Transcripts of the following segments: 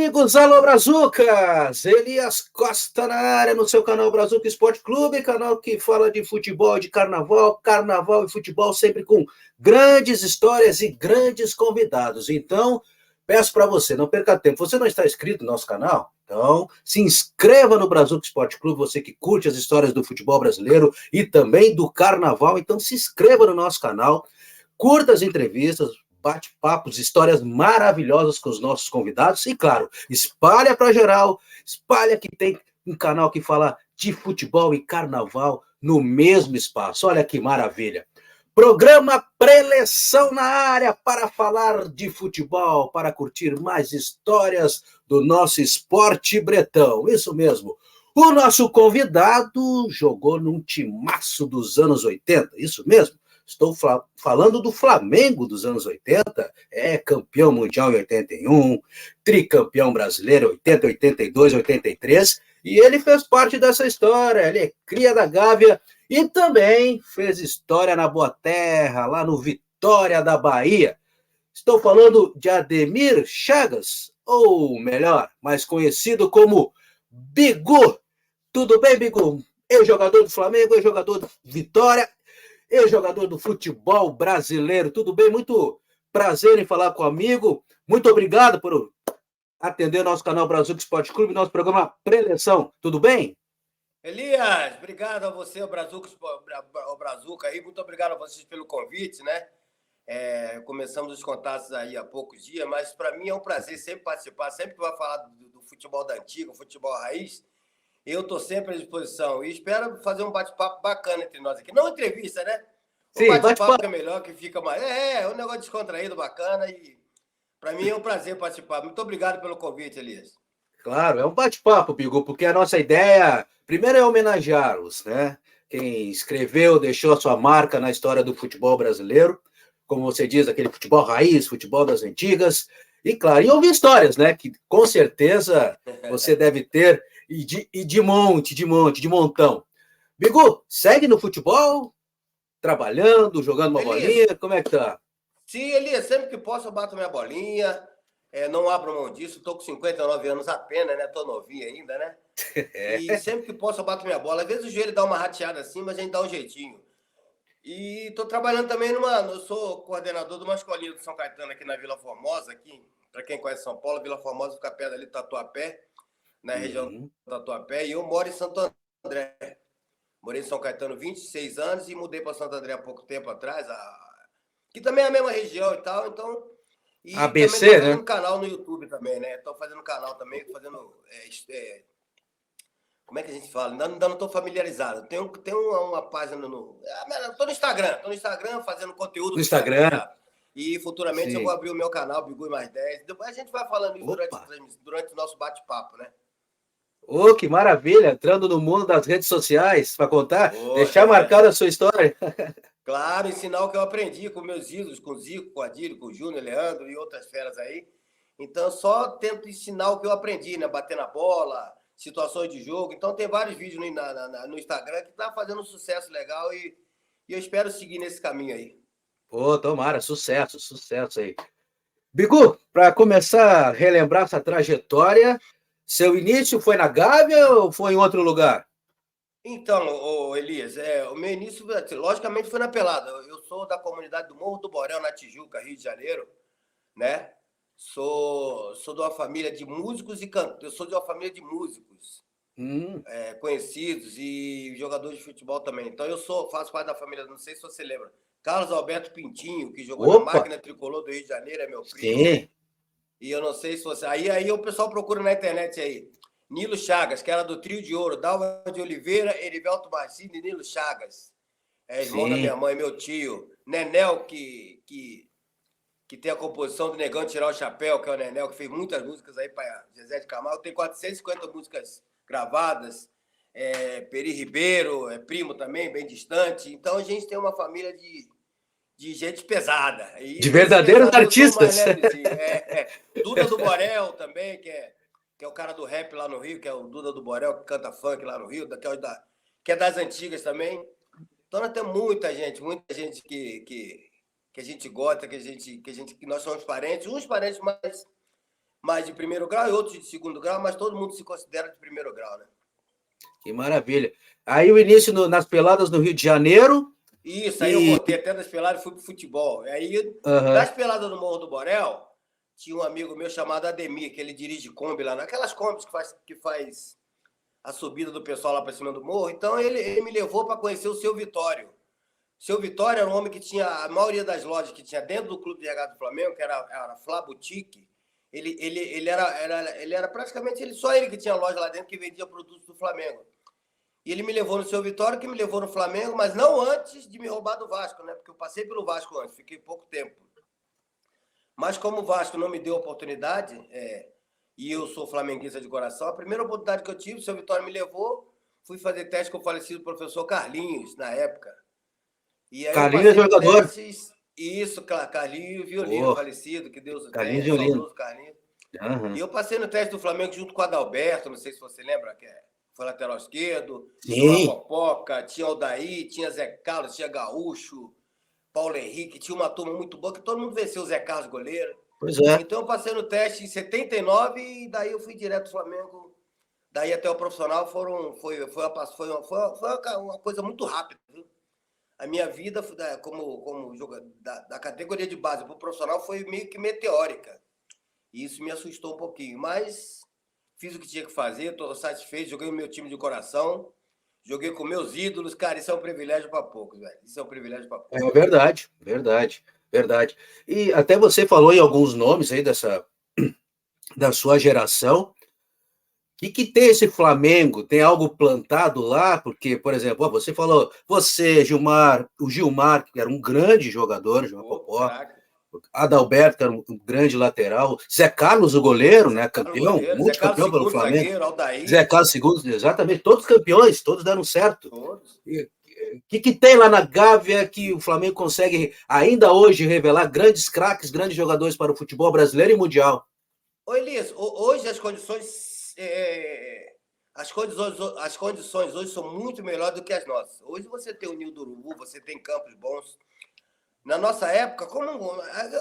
amigos, alô Brazucas! Elias Costa na área no seu canal Brazuca Esporte Clube, canal que fala de futebol, de carnaval, carnaval e futebol sempre com grandes histórias e grandes convidados. Então, peço para você, não perca tempo. Você não está inscrito no nosso canal? Então, se inscreva no Brazuca Esporte Clube, você que curte as histórias do futebol brasileiro e também do carnaval. Então, se inscreva no nosso canal, curta as entrevistas, bate-papos, histórias maravilhosas com os nossos convidados e, claro, espalha para geral, espalha que tem um canal que fala de futebol e carnaval no mesmo espaço. Olha que maravilha. Programa Preleção na área para falar de futebol, para curtir mais histórias do nosso esporte bretão. Isso mesmo. O nosso convidado jogou num timaço dos anos 80, isso mesmo. Estou falando do Flamengo dos anos 80, campeão mundial em 81, tricampeão brasileiro 80, 82, 83, e ele fez parte dessa história, ele é cria da Gávea e também fez história na Boa Terra, lá no Vitória da Bahia. Estou falando de Ademir Chagas, ou melhor, mais conhecido como Bigu. Tudo bem, Bigu? Ex-jogador do Flamengo, ex-jogador do Vitória, ex-jogador do futebol brasileiro. Tudo bem? Muito prazer em falar com o amigo. Muito obrigado por atender nosso canal Brazuca Esporte Clube, nosso programa Preleção. Tudo bem? Elias, obrigado a você, o Brazuca aí. Muito obrigado a vocês pelo convite, né? Começamos os contatos aí há poucos dias, mas para mim é um prazer sempre participar, sempre que vai falar do futebol da antiga, futebol raiz, eu estou sempre à disposição e espero fazer um bate-papo bacana entre nós aqui. Não entrevista, né? Sim, bate-papo que é melhor, que fica mais... um negócio descontraído, bacana e para mim é um prazer participar. Muito obrigado pelo convite, Elias. Claro, é um bate-papo, Bigu, porque a nossa ideia, primeiro, é homenageá-los, né? Quem escreveu, deixou a sua marca na história do futebol brasileiro, como você diz, aquele futebol raiz, futebol das antigas, e claro, e ouvir histórias, né? Que com certeza você deve ter, e de monte, de montão. Bigu, segue no futebol, trabalhando, jogando uma bolinha, como é que tá? Sim, Elias, sempre que posso eu bato minha bolinha, não abro mão disso, estou com 59 anos apenas, né? Estou novinho ainda, né? E sempre que posso eu bato minha bola. Às vezes o joelho dá uma rateada assim, mas a gente dá um jeitinho. E estou trabalhando também eu sou coordenador de uma escolinha do São Caetano aqui na Vila Formosa, aqui, para quem conhece São Paulo, Vila Formosa fica perto ali do Tatuapé, na região do Tatuapé, e eu moro em Santo André. Morei em São Caetano 26 anos e mudei para Santo André há pouco tempo atrás, que também é a mesma região e tal, então... E ABC, também estou fazendo né? canal no YouTube também, né? Estou fazendo canal também, fazendo... como é que a gente fala? Ainda não estou familiarizado. Tem uma página estou no Instagram fazendo conteúdo No do Instagram Instagram. já. E futuramente eu vou abrir o meu canal, Bigu e Mais 10. Depois a gente vai falando isso durante o nosso bate-papo, né? Ô, que maravilha! Entrando no mundo das redes sociais para contar, deixar marcada a sua história. Claro, ensinar o que eu aprendi com meus ídolos, com o Zico, com o Adílio, com o Júnior, Leandro e outras feras aí. Então, só tento ensinar o que eu aprendi, né? Bater na bola, situações de jogo. Então, tem vários vídeos no Instagram que tá fazendo um sucesso legal e eu espero seguir nesse caminho aí. Pô, tomara, sucesso aí. Bigu, para começar a relembrar essa trajetória, seu início foi na Gávea ou foi em outro lugar? Então, Elias, o meu início, logicamente, foi na pelada. Eu sou da comunidade do Morro do Borel, na Tijuca, Rio de Janeiro, né? Sou de uma família de músicos e cantores. Eu sou de uma família de músicos conhecidos e jogadores de futebol também. Então, faço parte da família, não sei se você lembra, Carlos Alberto Pintinho, que jogou na Máquina Tricolor do Rio de Janeiro, é meu primo. Sim. E eu não sei se você... Aí o pessoal procura na internet aí. Nilo Chagas, que era do Trio de Ouro, Dalva de Oliveira, Erivelto Marcini e Nilo Chagas. Irmão da minha mãe, meu tio. Nenel, que tem a composição do Negão de Tirar o Chapéu, que é o Nenel, que fez muitas músicas aí para Zezé de Camargo. Tem 450 músicas gravadas. Peri Ribeiro, primo também, bem distante. Então, a gente tem uma família de gente pesada. De verdadeiros artistas. Duda do Borel também, que é o cara do rap lá no Rio, que é o Duda do Borel, que canta funk lá no Rio, que é das antigas também. Então, nós temos muita gente que a gente gosta, que nós somos parentes, uns parentes mais de primeiro grau e outros de segundo grau, mas todo mundo se considera de primeiro grau, né? Que maravilha. Aí o início nas peladas no Rio de Janeiro. Isso, aí eu voltei até das peladas e fui pro futebol. Aí, das peladas no Morro do Borel, tinha um amigo meu chamado Ademir, que ele dirige Kombi lá, naquelas Kombis que faz a subida do pessoal lá para cima do morro. Então ele me levou para conhecer o Seu Vitório. O Seu Vitório era um homem que tinha a maioria das lojas que tinha dentro do Clube de Regatas do Flamengo, que era a Flá Boutique. Ele era praticamente só ele que tinha loja lá dentro que vendia produtos do Flamengo. E ele me levou no Seu Vitório, que me levou no Flamengo, mas não antes de me roubar do Vasco, né? Porque eu passei pelo Vasco antes, fiquei pouco tempo. Mas como o Vasco não me deu oportunidade, e eu sou flamenguista de coração, a primeira oportunidade que eu tive, o Seu Vitório me levou, fui fazer teste com o falecido professor Carlinhos, na época. E aí Carlinhos é jogador. Testes, isso, Carlinhos Violino, falecido, que Deus o Carlinhos tenha, Violino. saudoso Carlinhos. E eu passei no teste do Flamengo junto com o Adalberto, não sei se você lembra, que foi lateral esquerdo, tinha o Popoca, tinha o Daí, tinha Zé Carlos, tinha Gaúcho, Paulo Henrique, tinha uma turma muito boa, que todo mundo venceu o Zé Carlos goleiro. Pois é. Então eu passei no teste em 79 e daí eu fui direto do Flamengo. Daí até o profissional foi uma coisa muito rápida. Viu? A minha vida como jogador da categoria de base para o profissional foi meio que meteórica. E isso me assustou um pouquinho, mas fiz o que tinha que fazer, estou satisfeito, joguei o meu time de coração, joguei com meus ídolos, cara, isso é um privilégio para poucos, velho. Isso é um privilégio para poucos. É verdade, verdade, verdade. E até você falou em alguns nomes aí da sua geração. O que tem esse Flamengo? Tem algo plantado lá? Porque, por exemplo, você falou, Gilmar, o Gilmar, que era um grande jogador, Gilmar Popó, Adalberto, que era um grande lateral, Zé Carlos, o goleiro, né? Campeão, multicampeão pelo Flamengo. Zagueiro, Aldair. Zé Carlos II, exatamente, todos campeões, todos deram certo. Todos. O que tem lá na Gávea que o Flamengo consegue ainda hoje revelar grandes craques, grandes jogadores para o futebol brasileiro e mundial? Ô, Elias, hoje as condições hoje são muito melhores do que as nossas. Hoje você tem o Ninho do Urubu, você tem campos bons. Na nossa época,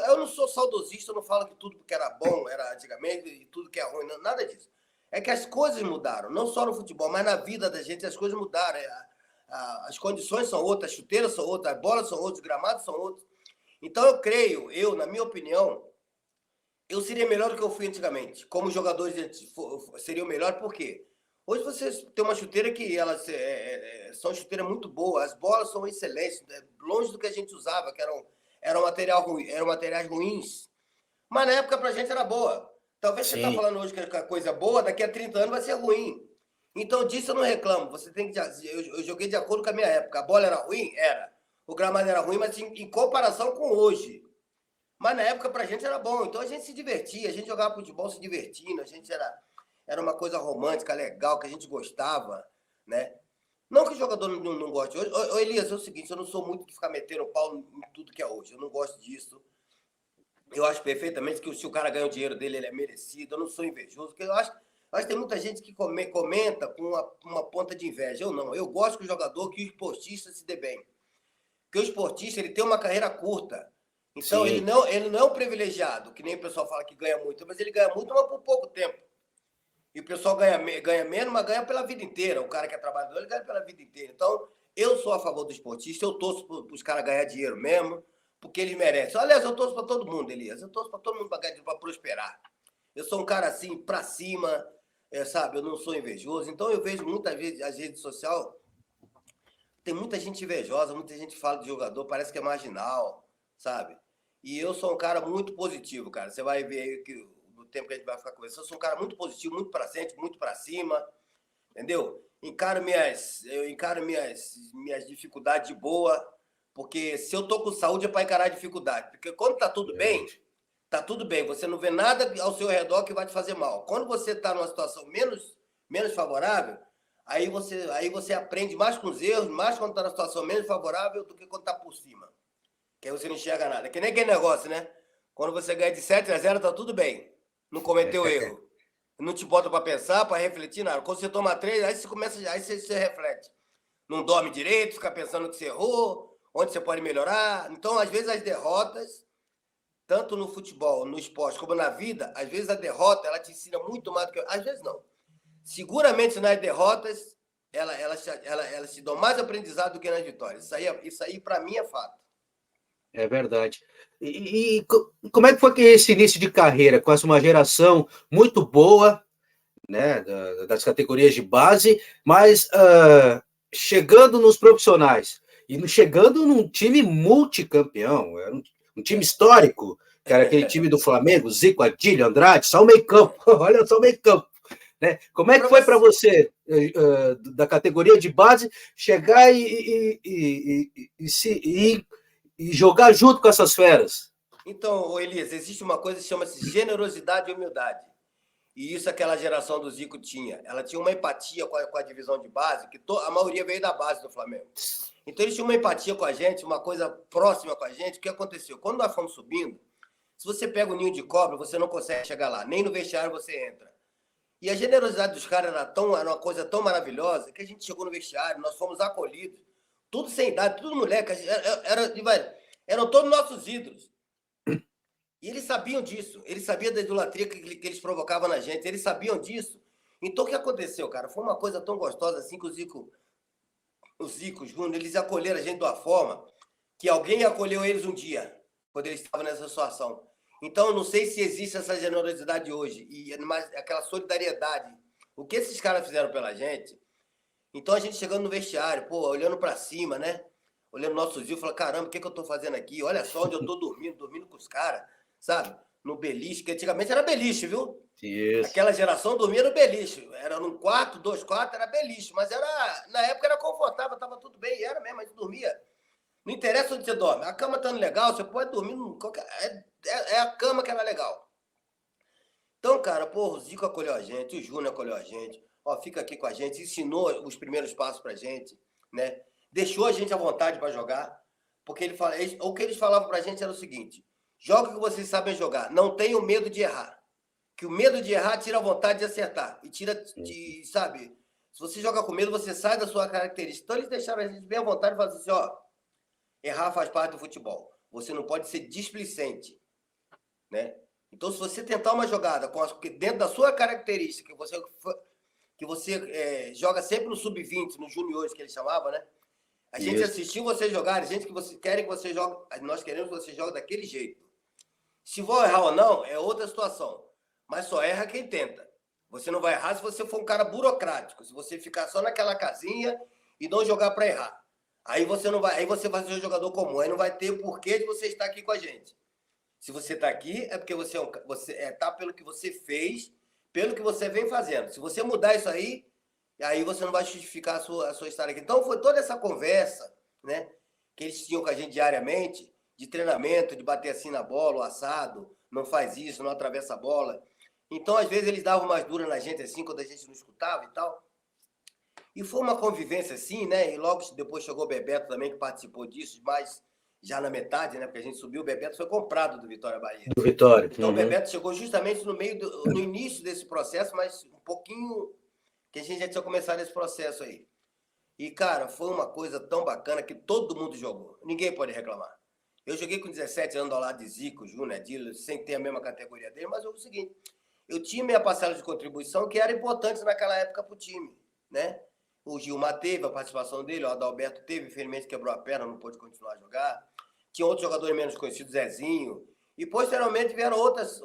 eu não sou saudosista, eu não falo que tudo que era bom era antigamente e tudo que é ruim, não, nada disso. É que as coisas mudaram, não só no futebol, mas na vida da gente as coisas mudaram. As condições são outras, as chuteiras são outras, as bolas são outras, os gramados são outros. Então na minha opinião, eu seria melhor do que eu fui antigamente. Como jogadores seria melhor, por quê? Hoje você tem uma chuteira que elas são chuteiras muito boas, as bolas são excelentes, longe do que a gente usava, que eram materiais ruins. Mas na época pra gente era boa. Talvez Sim. Você está falando hoje que é coisa boa, daqui a 30 anos vai ser ruim. Então disso eu não reclamo. Você tem que eu joguei de acordo com a minha época. A bola era ruim? Era. O gramado era ruim, mas em comparação com hoje. Mas na época pra gente era bom. Então a gente se divertia, a gente jogava futebol se divertindo, a gente era uma coisa romântica, legal, que a gente gostava, né? Não que o jogador não goste. Ô, Elias, é o seguinte, eu não sou muito de ficar metendo pau em tudo que é hoje. Eu não gosto disso. Eu acho perfeitamente que se o cara ganha o dinheiro dele, ele é merecido. Eu não sou invejoso, porque eu acho que tem muita gente que comenta com uma ponta de inveja. Eu não. Eu gosto que o jogador, que o esportista se dê bem. Porque o esportista, ele tem uma carreira curta. Então, ele não é um privilegiado, que nem o pessoal fala que ganha muito, mas ele ganha muito, mas por pouco tempo. E o pessoal ganha menos, mas ganha pela vida inteira. O cara que é trabalhador, ele ganha pela vida inteira. Então, eu sou a favor do esportista, eu torço para os caras ganhar dinheiro mesmo, porque eles merecem. Aliás, eu torço para todo mundo, Elias. Eu torço para todo mundo para ganhar dinheiro, para prosperar. Eu sou um cara assim, para cima, sabe? Eu não sou invejoso. Então, eu vejo muitas vezes as redes sociais, tem muita gente invejosa, muita gente fala de jogador, parece que é marginal, sabe? E eu sou um cara muito positivo, cara. Você vai ver aí que no tempo que a gente vai ficar conversando, eu sou um cara muito positivo, muito para frente, muito para cima, entendeu? Eu encaro minhas dificuldades de boa, porque se eu tô com saúde é para encarar a dificuldade. Porque quando tá tudo bem, tá tudo bem. Você não vê nada ao seu redor que vai te fazer mal. Quando você tá numa situação menos favorável, aí você aprende mais com os erros, mais quando tá numa situação menos favorável do que quando tá por cima. Que aí você não enxerga nada. Que nem aquele negócio, né? Quando você ganha de 7-0, tá tudo bem. Não cometeu erro. Não te bota para pensar, para refletir, nada. Quando você toma 3, aí você reflete. Não dorme direito, fica pensando que você errou, onde você pode melhorar. Então, às vezes, as derrotas tanto no futebol, no esporte, como na vida, às vezes a derrota, ela te ensina muito mais do que... Às vezes não. Seguramente nas derrotas, elas te dão mais aprendizado do que nas vitórias. Isso aí para mim, é fato. É verdade. E como é que foi que esse início de carreira, com essa uma geração muito boa, né, das categorias de base, mas chegando nos profissionais, e chegando num time multicampeão, era um time histórico, que era aquele time do Flamengo, Zico, Adílio, Andrade, só o meio campo, olha só o meio campo. Né? Como é que foi para você, da categoria de base, chegar e jogar junto com essas feras? Então, Elias, existe uma coisa que chama-se generosidade e humildade. E isso aquela geração do Zico tinha. Ela tinha uma empatia com a divisão de base, que a maioria veio da base do Flamengo. Então, eles tinham uma empatia com a gente, uma coisa próxima com a gente. O que aconteceu? Quando nós fomos subindo, se você pega o ninho de cobra, você não consegue chegar lá. Nem no vestiário você entra. E a generosidade dos caras era uma coisa tão maravilhosa que a gente chegou no vestiário, nós fomos acolhidos. Tudo sem idade, tudo moleque. Eram todos nossos ídolos. E eles sabiam disso. Eles sabiam da idolatria que eles provocavam na gente. Eles sabiam disso. Então, o que aconteceu, cara? Foi uma coisa tão gostosa assim que o Zico Júnior, eles acolheram a gente de uma forma que alguém acolheu eles um dia, quando eles estavam nessa situação. Então, eu não sei se existe essa generosidade hoje, mas aquela solidariedade. O que esses caras fizeram pela gente? Então, a gente chegando no vestiário, olhando para cima, né? Olhando nossos rios, falando, caramba, o que eu estou fazendo aqui? Olha só onde eu estou dormindo com os caras, sabe? No beliche, que antigamente era beliche, viu? Isso. Aquela geração dormia no beliche. Era num quarto, 2 quartos, era beliche. Mas na época era confortável, estava tudo bem, era mesmo, a gente dormia. Não interessa onde você dorme. A cama estando legal, você pode dormir em qualquer... É a cama que era legal. Então, cara, o Zico acolheu a gente, o Júnior acolheu a gente, fica aqui com a gente, ensinou os primeiros passos pra gente, né? Deixou a gente à vontade para jogar, porque o que eles falavam pra gente era o seguinte: joga o que vocês sabem jogar, não tenham medo de errar. Que o medo de errar tira a vontade de acertar. E sabe, se você joga com medo, você sai da sua característica. Então, eles deixaram a gente bem à vontade e falaram assim, errar faz parte do futebol. Você não pode ser displicente, né? Então, se você tentar uma jogada dentro da sua característica, que você joga sempre no sub-20, no juniores, que eles chamavam, né? A gente assistiu você jogar, gente que você quer que você jogue, nós queremos que você jogue daquele jeito. Se vou errar ou não, é outra situação. Mas só erra quem tenta. Você não vai errar se você for um cara burocrático, se você ficar só naquela casinha e não jogar para errar. Aí você vai ser um jogador comum, aí não vai ter o porquê de você estar aqui com a gente. Se você está aqui, é porque você tá pelo que você fez, pelo que você vem fazendo. Se você mudar isso aí você não vai justificar a sua estar aqui. Então, foi toda essa conversa, né, que eles tinham com a gente diariamente, de treinamento, de bater assim na bola, o assado, não faz isso, não atravessa a bola. Então, às vezes, eles davam mais dura na gente, assim, quando a gente não escutava e tal. E foi uma convivência assim, né? E logo depois chegou o Bebeto também, que participou disso, mas já na metade, né? Porque a gente subiu, o Bebeto foi comprado do Vitória Bahia. Do Vitória. Então, o Bebeto chegou justamente no início desse processo, mas um pouquinho que a gente já tinha começado esse processo aí. E, cara, foi uma coisa tão bacana que todo mundo jogou. Ninguém pode reclamar. Eu joguei com 17 anos ao lado de Zico, Júnior, Adílio, sem ter a mesma categoria dele, mas é o seguinte, eu tinha minha parcela de contribuição que era importante naquela época para o time, né? O Gilmar teve a participação dele, o Adalberto teve, infelizmente quebrou a perna, não pôde continuar a jogar. Tinha outros jogadores menos conhecidos, Zezinho. E, posteriormente, vieram outros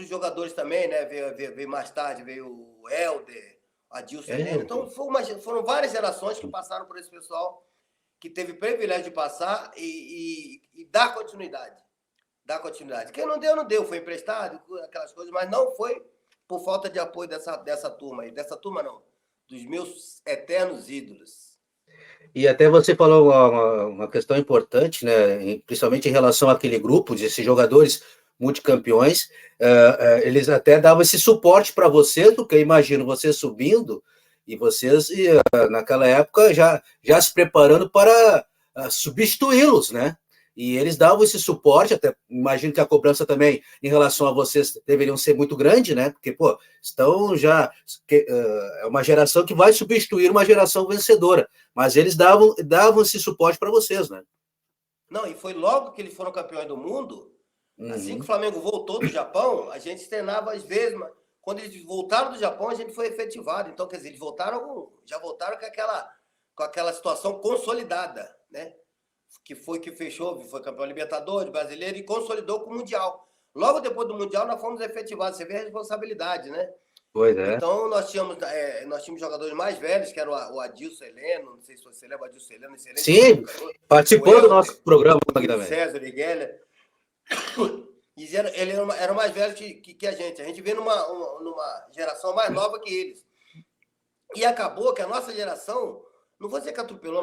jogadores também, né? Veio mais tarde, veio o Helder, Adilson. Então, foram várias gerações que passaram por esse pessoal que teve o privilégio de passar e dar continuidade. Quem não deu, não deu. Foi emprestado, aquelas coisas, mas não foi por falta de apoio dessa turma aí. Dessa turma, não. Dos meus eternos ídolos. E até você falou uma questão importante, né? Principalmente em relação àquele grupo de esses jogadores multicampeões, eles até davam esse suporte para vocês, porque eu imagino vocês subindo e vocês, naquela época, já se preparando para substituí-los, né? E eles davam esse suporte, até imagino que a cobrança também em relação a vocês deveriam ser muito grande, né? Porque, estão já... é uma geração que vai substituir uma geração vencedora, mas eles davam esse suporte para vocês, né? Não, e foi logo que eles foram campeões do mundo. Assim que o Flamengo voltou do Japão, a gente treinava às vezes, mas quando eles voltaram do Japão, a gente foi efetivado. Então, quer dizer, eles já voltaram com aquela situação consolidada, né? Que fechou, foi campeão Libertadores, brasileiro e consolidou com o Mundial. Logo depois do Mundial, nós fomos efetivados. Você vê a responsabilidade, né? Pois é. Então, nós tínhamos jogadores mais velhos, que era o Adilson Heleno, não sei se você lembra, o Adilson Heleno, excelente. Sim, participou do nosso programa aqui também. César Miguel. Ele era mais velho que a gente. A gente veio numa geração mais nova que eles. E acabou que a nossa geração, não vou dizer que atropelou,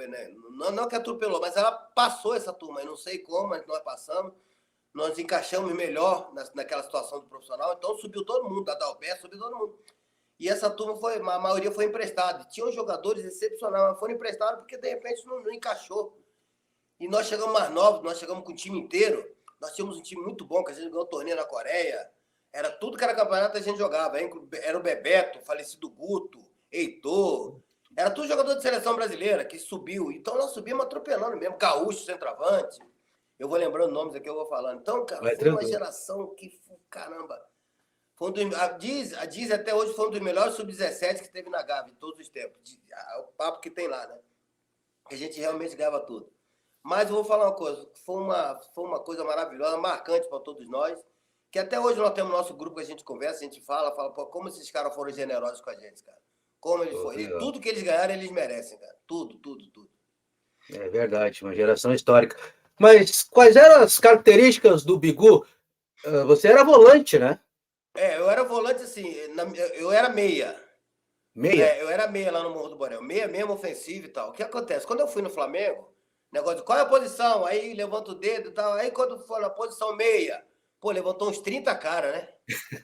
né? Não que atropelou, mas ela passou essa turma. Eu não sei como, mas nós passamos. Nós encaixamos melhor naquela situação do profissional. Então subiu todo mundo, da Dalberto, subiu todo mundo. E essa turma, a maioria foi emprestada. Tinham jogadores excepcionais, mas foram emprestados porque de repente não encaixou. E nós chegamos mais novos, nós chegamos com o time inteiro. Nós tínhamos um time muito bom, que a gente ganhou torneio na Coreia. Era tudo que era campeonato, a gente jogava. Era o Bebeto, o falecido Guto, Heitor. Era tudo jogador de seleção brasileira que subiu. Então nós subimos atropelando mesmo. Gaúcho, centroavante. Eu vou lembrando nomes aqui, eu vou falando. Então, cara, foi uma geração que, caramba. A Diz até hoje foi um dos melhores sub-17 que teve na Gávea, de todos os tempos. O papo que tem lá, né? Que a gente realmente ganhava tudo. Mas eu vou falar uma coisa, foi uma coisa maravilhosa, marcante para todos nós, que até hoje nós temos nosso grupo que a gente conversa, a gente fala, pô, como esses caras foram generosos com a gente, cara. Como eles foram. E tudo que eles ganharam, eles merecem, cara. Tudo. É verdade, uma geração histórica. Mas quais eram as características do Bigu? Você era volante, né? Eu era volante, assim, eu era meia. Meia? Eu era meia lá no Morro do Borel. Meia mesmo, ofensivo e tal. O que acontece? Quando eu fui no Flamengo, negócio de qual é a posição? Aí levanta o dedo e tal. Aí quando for na posição meia, pô, levantou uns 30 caras, né?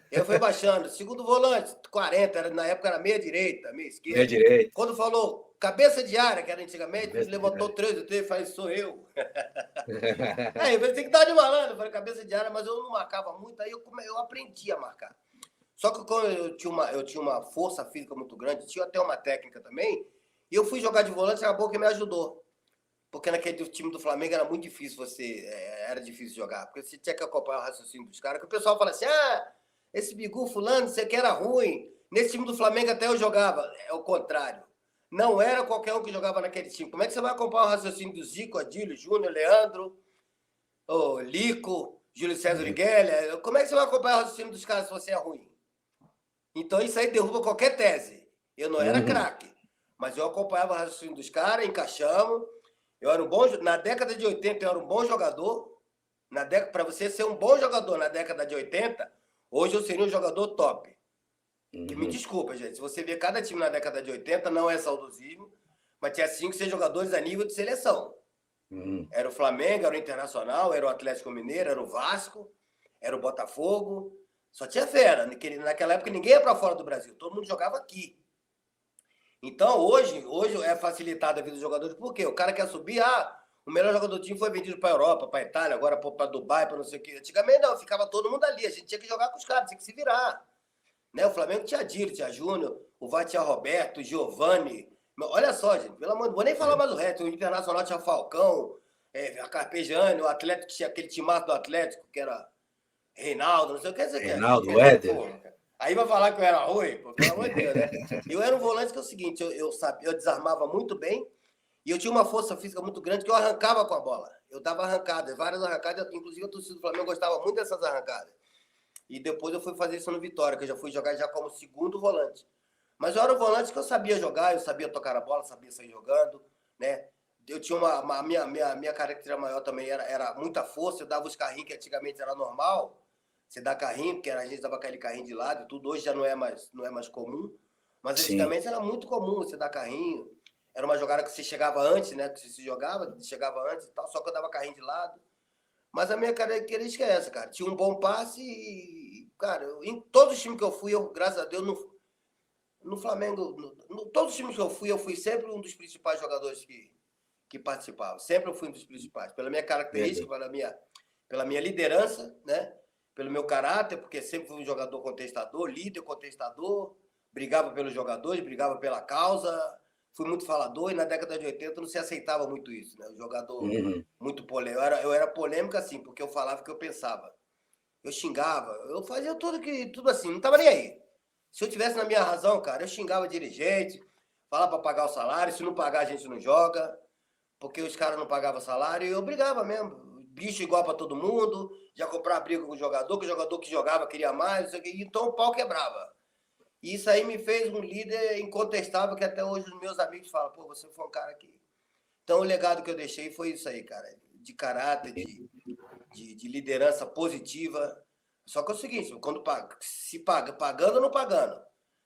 Eu fui baixando. Segundo volante, 40. Na época era meia direita, meia esquerda. Meia direita. Quando falou cabeça de área, que era antigamente, levantou 3, eu falei, sou eu. Aí eu tem que dar de malandro. Eu falei, cabeça de área, mas eu não marcava muito. Aí eu aprendi a marcar. Só que como eu tinha uma força física muito grande, tinha até uma técnica também, e eu fui jogar de volante, acabou que me ajudou. Porque naquele time do Flamengo era muito difícil era difícil jogar, porque você tinha que acompanhar o raciocínio dos caras, que o pessoal fala assim, esse Bigu fulano, você que era ruim. Nesse time do Flamengo até eu jogava. É o contrário. Não era qualquer um que jogava naquele time. Como é que você vai acompanhar o raciocínio do Zico, Adílio, Júnior, Leandro, Lico, Júlio César Miguel? Como é que você vai acompanhar o raciocínio dos caras se você é ruim? Então isso aí derruba qualquer tese. Eu não era craque, mas eu acompanhava o raciocínio dos caras, encaixamos. Eu era na década de 80 eu era um bom jogador. Para você ser um bom jogador na década de 80, hoje eu seria um jogador top. Que me desculpa, gente. Se você vê cada time na década de 80, não é saudosismo, mas tinha 5, 6 jogadores a nível de seleção. Era o Flamengo, era o Internacional, era o Atlético Mineiro, era o Vasco, era o Botafogo. Só tinha fera. Naquela época ninguém ia para fora do Brasil. Todo mundo jogava aqui. Então, hoje é facilitada a vida dos jogadores. Por quê? O cara quer subir, o melhor jogador do time foi vendido para a Europa, para a Itália, agora para Dubai, para não sei o quê. Antigamente não, ficava todo mundo ali. A gente tinha que jogar com os caras, tinha que se virar. Né? O Flamengo tinha Adílio, tinha Júnior, o VAR tinha Roberto, Giovani. Olha só, gente, pelo amor de Deus, vou nem falar mais o resto. O Internacional tinha Falcão, a Carpegiani, o Atlético tinha aquele timaço do Atlético, que era Reinaldo, não sei o que. Reinaldo, Éder. Aí vai falar que eu era ruim, pô, pelo amor de Deus, né? Eu era um volante que é o seguinte, eu desarmava muito bem e eu tinha uma força física muito grande que eu arrancava com a bola. Eu dava arrancadas, várias arrancadas, inclusive a torcida do Flamengo gostava muito dessas arrancadas. E depois eu fui fazer isso no Vitória, que eu já fui jogar já como segundo volante. Mas eu era um volante que eu sabia jogar, eu sabia tocar a bola, sabia sair jogando, né? Eu tinha a minha característica maior também era muita força, eu dava os carrinhos que antigamente era normal. Você dá carrinho, porque a gente dava aquele carrinho de lado e tudo, hoje já não é mais comum. Mas antigamente era muito comum você dar carrinho. Era uma jogada que você chegava antes, né? Que você chegava antes e tal, só que eu dava carrinho de lado. Mas a minha característica é essa, cara. Tinha um bom passe e, cara, em todos os times que eu fui, graças a Deus, no Flamengo, todos os times que eu fui sempre um dos principais jogadores que participavam. Sempre eu fui um dos principais. Pela minha característica, pela minha liderança, né? Pelo meu caráter, porque sempre fui um jogador contestador, líder contestador, brigava pelos jogadores, brigava pela causa, fui muito falador e na década de 80 não se aceitava muito isso, né? O jogador muito polêmico. Eu era polêmico assim, porque eu falava o que eu pensava. Eu xingava, eu fazia tudo assim, não tava nem aí. Se eu tivesse na minha razão, cara, eu xingava dirigente, falava para pagar o salário, se não pagar a gente não joga, porque os caras não pagavam salário e eu brigava mesmo. Bicho igual para todo mundo, já comprava briga com o jogador, que o jogador que jogava queria mais, então o pau quebrava. E isso aí me fez um líder incontestável que até hoje os meus amigos falam, pô, você foi um cara que... Então o legado que eu deixei foi isso aí, cara, de caráter, de liderança positiva. Só que é o seguinte, quando se paga, pagando ou não pagando,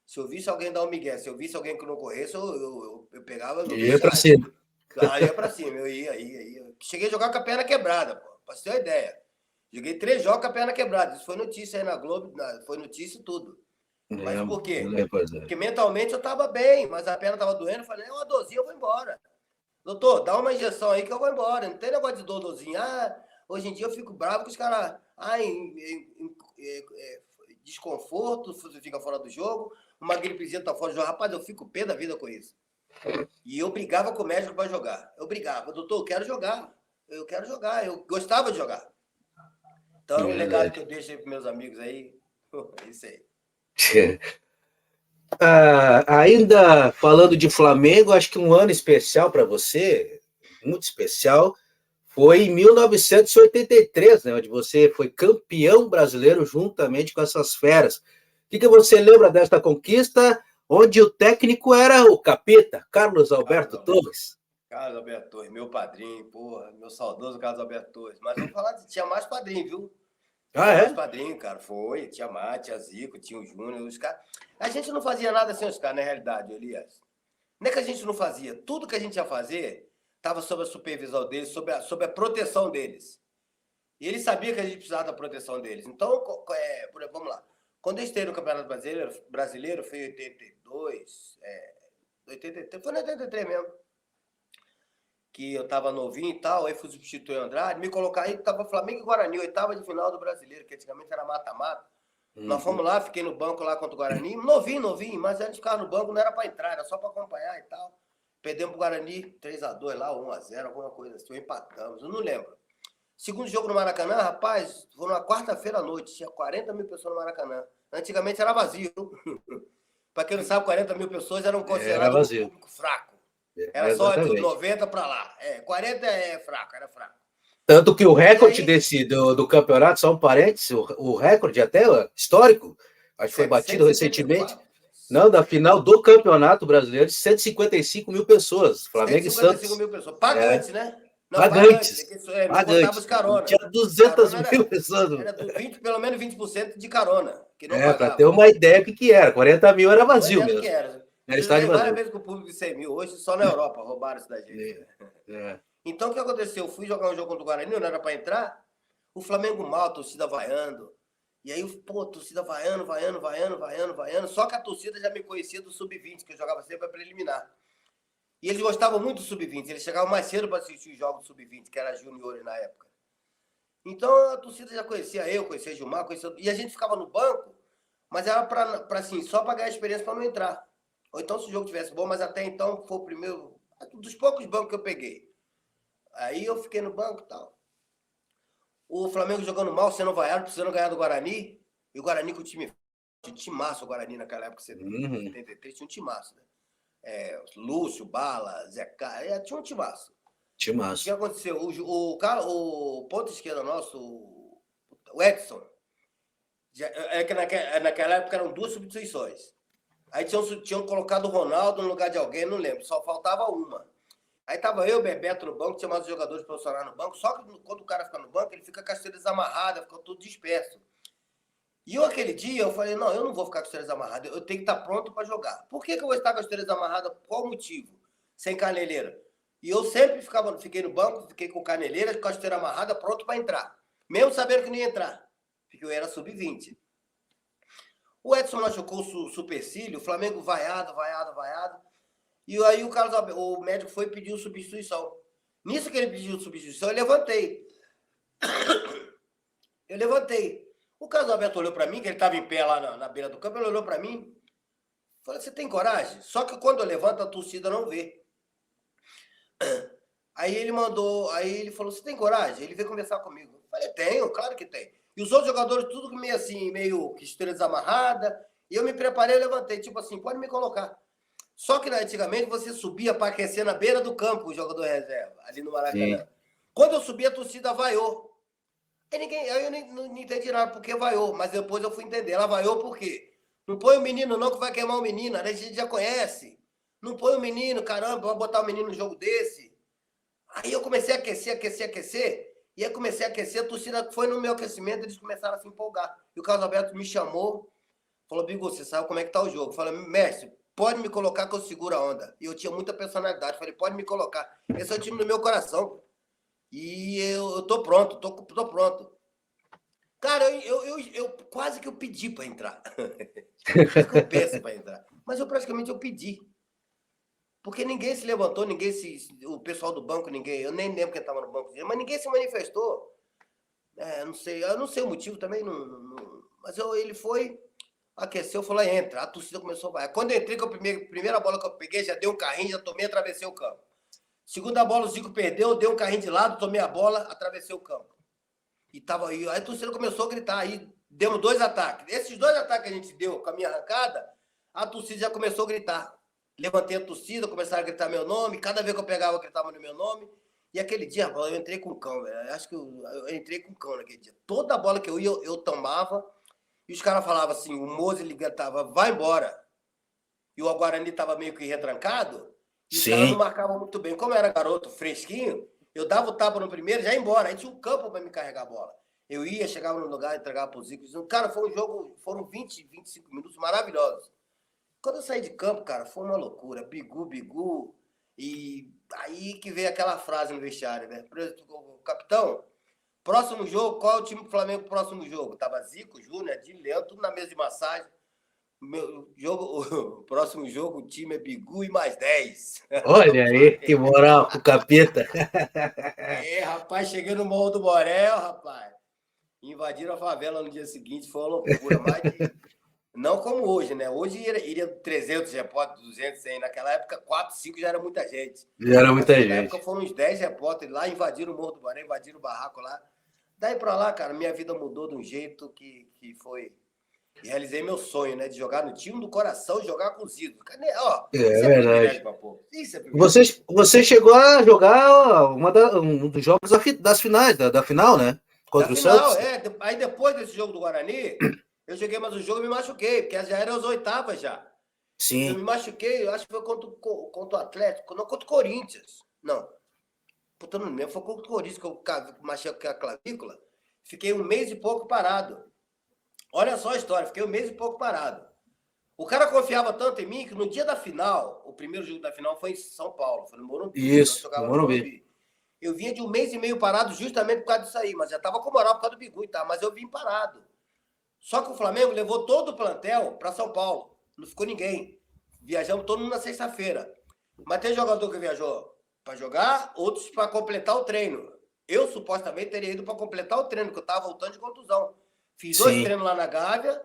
se eu visse alguém dar um migué, se eu visse alguém que não corresse, eu pegava... Ia pra cima. Aí ia pra cima, eu ia. Cheguei a jogar com a perna quebrada, pô, pra você ter uma ideia. Joguei 3 jogos com a perna quebrada. Isso foi notícia aí na Globo, foi notícia e tudo. Mas por quê? Porque mentalmente eu tava bem, mas a perna tava doendo. Eu falei, é uma dorzinha, eu vou embora. Doutor, dá uma injeção aí que eu vou embora. Não tem negócio de dorzinha. Hoje em dia eu fico bravo com os caras. Desconforto, você fica fora do jogo. Uma gripezinha tá fora do jogo. Rapaz, eu fico pé da vida com isso. E eu brigava com o médico para jogar. Eu brigava, doutor, eu quero jogar. Eu gostava de jogar. Então, o legado que eu deixo aí para meus amigos aí, é isso aí. Ainda falando de Flamengo, acho que um ano especial para você, muito especial, foi em 1983, né, onde você foi campeão brasileiro juntamente com essas feras. O que você lembra desta conquista, onde o técnico era o capeta, Carlos Alberto Torres? Carlos Alberto Torres, meu padrinho, porra, meu saudoso Carlos Alberto Torres. Mas vamos falar de tinha mais padrinho, viu? Tinha mais padrinho, cara. Foi, tinha Mate, tinha Zico, tinha o Júnior, os caras. A gente não fazia nada sem os caras, na realidade, Elias. Não é que a gente não fazia. Tudo que a gente ia fazer estava sob a supervisão deles, sob a proteção deles. E eles sabiam que a gente precisava da proteção deles. Então, vamos lá. Quando eu esteve no Campeonato Brasileiro foi em 82, 83, foi em 83 mesmo. Que eu estava novinho e tal, aí fui substituir o Andrade, me colocar aí, estava Flamengo e Guarani, 8ª de final do Brasileiro, que antigamente era mata-mata. Nós fomos lá, fiquei no banco lá contra o Guarani, novinho, mas a gente ficava no banco, não era para entrar, era só para acompanhar e tal. Perdemos pro Guarani 3-2 lá, 1-0, alguma coisa assim, empatamos, eu não lembro. Segundo jogo no Maracanã, rapaz, foi numa quarta-feira à noite, tinha 40 mil pessoas no Maracanã. Antigamente era vazio. Para quem não sabe, 40 mil pessoas eram consideradas um público fraco. Era só 90 para lá. 40 é fraco, era fraco. Tanto que o recorde do campeonato, só um parênteses, o recorde até histórico, acho que foi batido recentemente, não, da final do Campeonato Brasileiro, de 155 mil pessoas, Flamengo e Santos. 155 mil pessoas, pagantes, né? Não, pagantes. Não contava os caronas. Tinha 200 mil pessoas. Era pelo menos 20% de carona. Para ter uma ideia do que era. 40 mil era vazio mesmo. Que era estádio várias vezes com o público de 100 mil. Hoje só na Europa roubaram isso da gente. Então o que aconteceu? Eu fui jogar um jogo contra o Guarani, não era para entrar. O Flamengo mal, a torcida vaiando. E aí, pô, torcida vaiando. Só que a torcida já me conhecia do Sub-20, que eu jogava sempre para preliminar. E eles gostavam muito do Sub-20. Eles chegavam mais cedo para assistir os jogos do Sub-20, que era juniores na época. Então a torcida já conhecia eu, conhecia Gilmar, e a gente ficava no banco, mas era para assim, só para ganhar experiência para não entrar. Ou então se o jogo tivesse bom, mas até então foi o primeiro, dos poucos bancos que eu peguei. Aí eu fiquei no banco e tal. O Flamengo jogando mal, sendo vaiado, precisando ganhar do Guarani, e o Guarani com o time timaço, o Guarani naquela época, 73, tinha um timaço, né? Lúcio, Bala, Zé Carlos, tinha um timaço. O que aconteceu? O ponto esquerdo nosso, o Edson, naquela época eram 2 substituições. Aí tinham colocado o Ronaldo no lugar de alguém, não lembro, só faltava uma. Aí tava eu, Bebeto no banco, tinha mais os jogadores profissionais no banco, só que quando o cara fica no banco, ele fica com a esteira desamarrada, fica todo disperso. E aquele dia, eu falei, não, eu não vou ficar com a esteira desamarrada, eu tenho que estar pronto para jogar. Por que eu vou estar com a esteira desamarrada? Qual o motivo? Sem caneleira. E eu sempre fiquei no banco, fiquei com caneleira, com a esteira amarrada, pronto para entrar. Mesmo sabendo que não ia entrar, porque eu era sub-20. O Edson machucou o supercílio, o Flamengo vaiado. E aí o médico foi pedir substituição. Nisso que ele pediu substituição, eu levantei. O Carlos Alberto olhou para mim, que ele estava em pé lá na beira do campo, ele olhou para mim, Falei, você tem coragem? Só que quando eu levanto, a torcida não vê. Aí ele falou, você tem coragem? Ele veio conversar comigo. Eu falei, tenho, claro que tem. E os outros jogadores, tudo meio assim, meio que estrela desamarrada. E eu me preparei, eu levantei, tipo assim, pode me colocar. Só que antigamente você subia para aquecer na beira do campo, o jogador reserva, ali no Maracanã. Sim. Quando eu subi, a torcida vaiou. Aí eu não entendi nada porque vaiou, mas depois eu fui entender. Ela vaiou por quê? Não põe o menino não que vai queimar o menino, a gente já conhece. Não põe o menino, caramba, vai botar o menino no jogo desse. Aí eu comecei a aquecer. E aí comecei a aquecer, a torcida foi no meu aquecimento, eles começaram a se empolgar. E o Carlos Alberto me chamou, falou, Bigo, você sabe como é que tá o jogo? Eu falei, mestre, pode me colocar que eu seguro a onda. E eu tinha muita personalidade, falei, pode me colocar. Esse é o time do meu coração. E eu tô pronto, tô pronto. Cara, eu quase que eu pedi para entrar. Quase que eu peço para entrar. Mas eu pedi. Porque ninguém se levantou, o pessoal do banco, ninguém, eu nem lembro quem estava no banco, mas ninguém se manifestou. Eu não sei o motivo também, mas ele foi, aqueceu, falou, entra. A torcida começou a vai. Quando eu entrei, primeira bola que eu peguei, já dei um carrinho, já tomei, atravessei o campo. Segunda bola, o Zico perdeu, dei um carrinho de lado, tomei a bola, atravessei o campo. E tava aí, a torcida começou a gritar, aí demos 2 ataques. Esses 2 ataques que a gente deu com a minha arrancada, a torcida já começou a gritar. Levantei a torcida, começaram a gritar meu nome, cada vez que eu pegava, eu gritava no meu nome. E aquele dia, eu entrei com cão, velho. Acho que eu entrei com cão naquele dia. Toda bola que eu ia, eu tomava, e os caras falavam assim, o Moza, ele gritava, vai embora. E o Guarani estava meio que retrancado, e os caras não marcavam muito bem. Como eu era garoto, fresquinho, eu dava o tapa no primeiro e já ia embora. Aí tinha um campo para me carregar a bola. Eu ia, chegava no lugar, entregava para o Zico. Cara, foi um jogo, foram 20, 25 minutos maravilhosos. Quando eu saí de campo, cara, foi uma loucura. Bigu. E aí que veio aquela frase no vestiário, né? Capitão, próximo jogo, qual é o time do Flamengo pro próximo jogo? Tava Zico, Júnior, Adilho, Leandro, tudo na mesa de massagem. O próximo jogo, o time é Bigu e mais 10. Olha aí, que moral, o capeta. Rapaz, cheguei no Morro do Borel, rapaz. Invadiram a favela no dia seguinte, foi uma loucura. Não como hoje, né? Hoje iria 300 repórteres, 200, 100. Naquela época, 4, 5 já era muita gente. Já era muita gente. Na época foram uns 10 repórteres lá, invadiram o Morro do Borel, invadiram o barraco lá. Daí pra lá, cara, minha vida mudou de um jeito que foi... Realizei meu sonho, né? De jogar no time do coração e jogar com os ídolos. É verdade. Você chegou a jogar um dos jogos das finais, da final, né? Contra o Santos. Aí depois desse jogo do Guarani, eu joguei mais um jogo e me machuquei, porque já eram as oitavas já. Sim. Eu me machuquei, eu acho que foi contra o Atlético, não, contra o Corinthians. Não. Puta, não lembro, foi contra o Corinthians que eu machuquei a clavícula. Fiquei 1 mês e pouco parado. Olha só a história, fiquei 1 mês e pouco parado. O cara confiava tanto em mim que no dia da final, o primeiro jogo da final foi em São Paulo, foi no Morumbi. Isso, no Morumbi. Eu vinha de 1 mês e meio parado justamente por causa disso aí, mas já estava com moral por causa do Bigu, tá? Mas eu vim parado. Só que o Flamengo levou todo o plantel para São Paulo. Não ficou ninguém. Viajamos todo mundo na sexta-feira. Mas tem jogador que viajou para jogar, outros para completar o treino. Eu supostamente teria ido para completar o treino, porque eu estava voltando de contusão. Fiz 2 treinos lá na Gávea,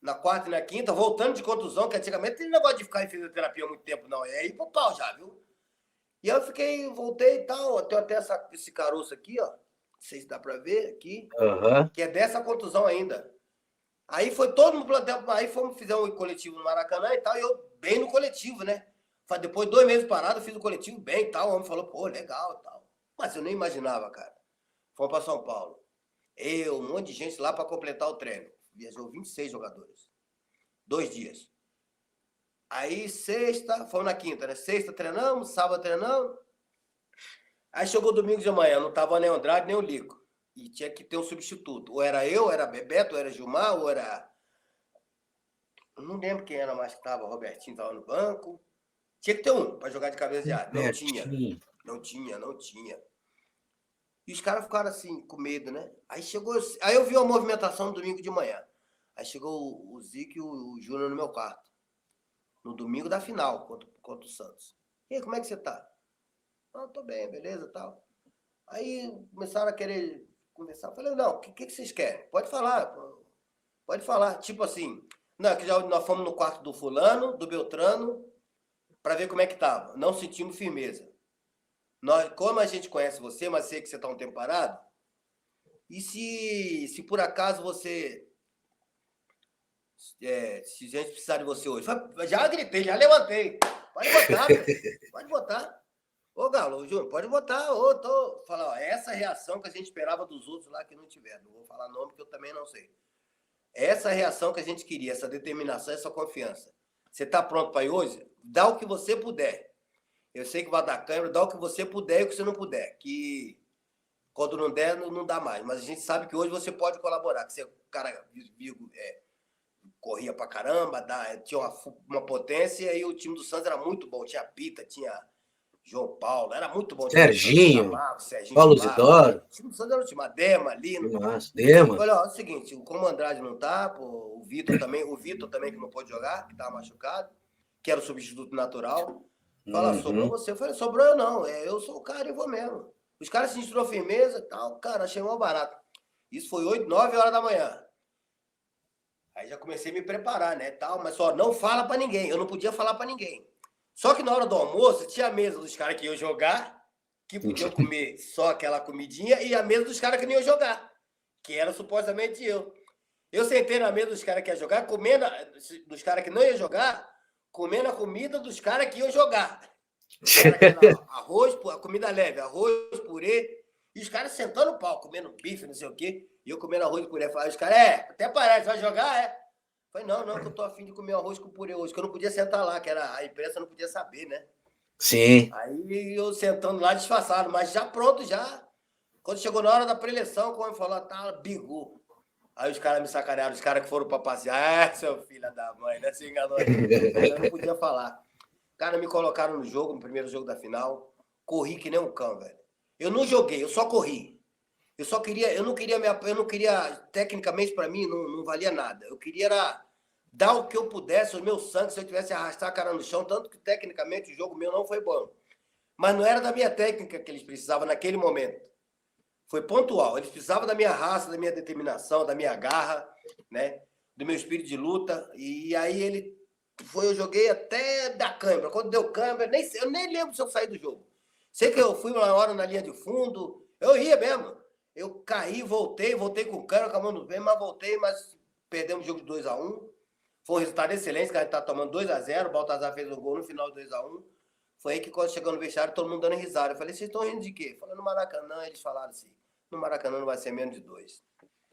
na quarta e na quinta, voltando de contusão, que antigamente tem negócio de ficar em fisioterapia há muito tempo, não. É ir pro pau já, viu? E aí eu voltei e tal, tenho até esse caroço aqui, ó. Não sei se dá para ver aqui. Que é dessa contusão ainda. Aí foi todo mundo plantel, aí fizemos um coletivo no Maracanã e tal, e eu bem no coletivo, né? Depois de 2 meses parado, eu fiz o coletivo bem e tal. O homem falou, pô, legal e tal. Mas eu nem imaginava, cara. Fomos para São Paulo. Um monte de gente lá para completar o treino. Viajou 26 jogadores. 2 dias. Aí, sexta, fomos na quinta, né? Sexta treinamos, sábado treinamos. Aí chegou domingo de manhã, não tava nem o Andrade, nem o Lico. E tinha que ter um substituto. Ou era eu, ou era Bebeto, ou era Gilmar, ou era... Não lembro quem era mais que tava. O Robertinho tava no banco. Tinha que ter um para jogar de cabeça de área. Não tinha. Não tinha. E os caras ficaram assim, com medo, né? Aí eu vi uma movimentação no domingo de manhã. Aí chegou o Zico e o Júnior no meu quarto. No domingo da final, contra o Santos. E aí, como é que você tá? Tô bem, beleza, tal. Aí começaram a querer conversar. Eu falei, não, o que vocês querem? Pode falar. Tipo assim, Não, é que já nós fomos no quarto do fulano, do Beltrano, para ver como é que tava. Não sentimos firmeza. Nós, como a gente conhece você, mas sei que você está um tempo parado, e se por acaso você... se a gente precisar de você hoje... Já gritei, já levantei. Pode botar, pode botar. Ô, Galo, Júnior, pode botar. Falar, ó, essa reação que a gente esperava dos outros lá que não tiveram. Não vou falar nome que eu também não sei. Essa reação que a gente queria, essa determinação, essa confiança. Você está pronto para ir hoje? Dá o que você puder. Eu sei que vai dar câimbra, dá o que você puder e o que você não puder. Que quando não der, não dá mais. Mas a gente sabe que hoje você pode colaborar. Que você, cara, corria pra caramba, tinha uma potência e o time do Santos era muito bom. Tinha Pita, tinha João Paulo, era muito bom. Serginho, Serginho Paulo Zidoro. O time do Santos era o time, Adema, Lino. Nossa, Dema. Olha, é o seguinte, como o Andrade não tá, pô, o Vitor também que não pôde jogar, que tava machucado, que era o substituto natural. Fala, sobrou você? Eu falei, sobrou eu não, eu sou o cara e vou mesmo. Os caras se instruíram firmeza e tal, cara, achei mal barato. Isso foi 8, 9 horas da manhã. Aí já comecei a me preparar, né, tal, mas só não fala pra ninguém, eu não podia falar pra ninguém. Só que na hora do almoço tinha a mesa dos caras que iam jogar, que podiam comer só aquela comidinha, e a mesa dos caras que não iam jogar, que era supostamente eu. Eu sentei na mesa dos caras que iam jogar, comendo, dos caras que não iam jogar, comendo a comida dos caras que iam jogar. Arroz, a comida leve, arroz, purê, e os caras sentando no pau, comendo bife, não sei o quê, e eu comendo arroz e purê. Falei, os caras, até parece, vai jogar, Falei, não, que eu tô afim de comer arroz com purê hoje, que eu não podia sentar lá, que a imprensa não podia saber, né? Sim. Aí eu sentando lá disfarçado, mas já pronto, já. Quando chegou na hora da preleção, como falou, tá, Bigu. Aí os caras me sacanearam, os caras que foram pra passear, seu filho da mãe, né? Se enganou. Eu não podia falar. Cara, me colocaram no jogo, no primeiro jogo da final, corri que nem um cão, velho. Eu não joguei, eu só corri. Eu não queria, tecnicamente pra mim, não valia nada. Eu queria dar o que eu pudesse, o meu sangue, se eu tivesse arrastar a cara no chão, tanto que tecnicamente o jogo meu não foi bom. Mas não era da minha técnica que eles precisavam naquele momento. Foi pontual. Eles precisavam da minha raça, da minha determinação, da minha garra, né? Do meu espírito de luta. E aí eu joguei até dar câimbra. Quando deu câimbra, eu nem lembro se eu saí do jogo. Sei que eu fui uma hora na linha de fundo, eu ia mesmo. Eu caí, voltei com câimbra, com a mão no pé, mas voltei, mas perdemos o jogo de 2-1. Foi um resultado excelente, que a gente tá tomando 2-0, o Baltazar fez um gol no final de 2-1. Foi aí que quando chegou no vestiário, todo mundo dando risada. Eu falei, vocês estão rindo de quê? Falei, no Maracanã, eles falaram assim, no Maracanã não vai ser menos de 2.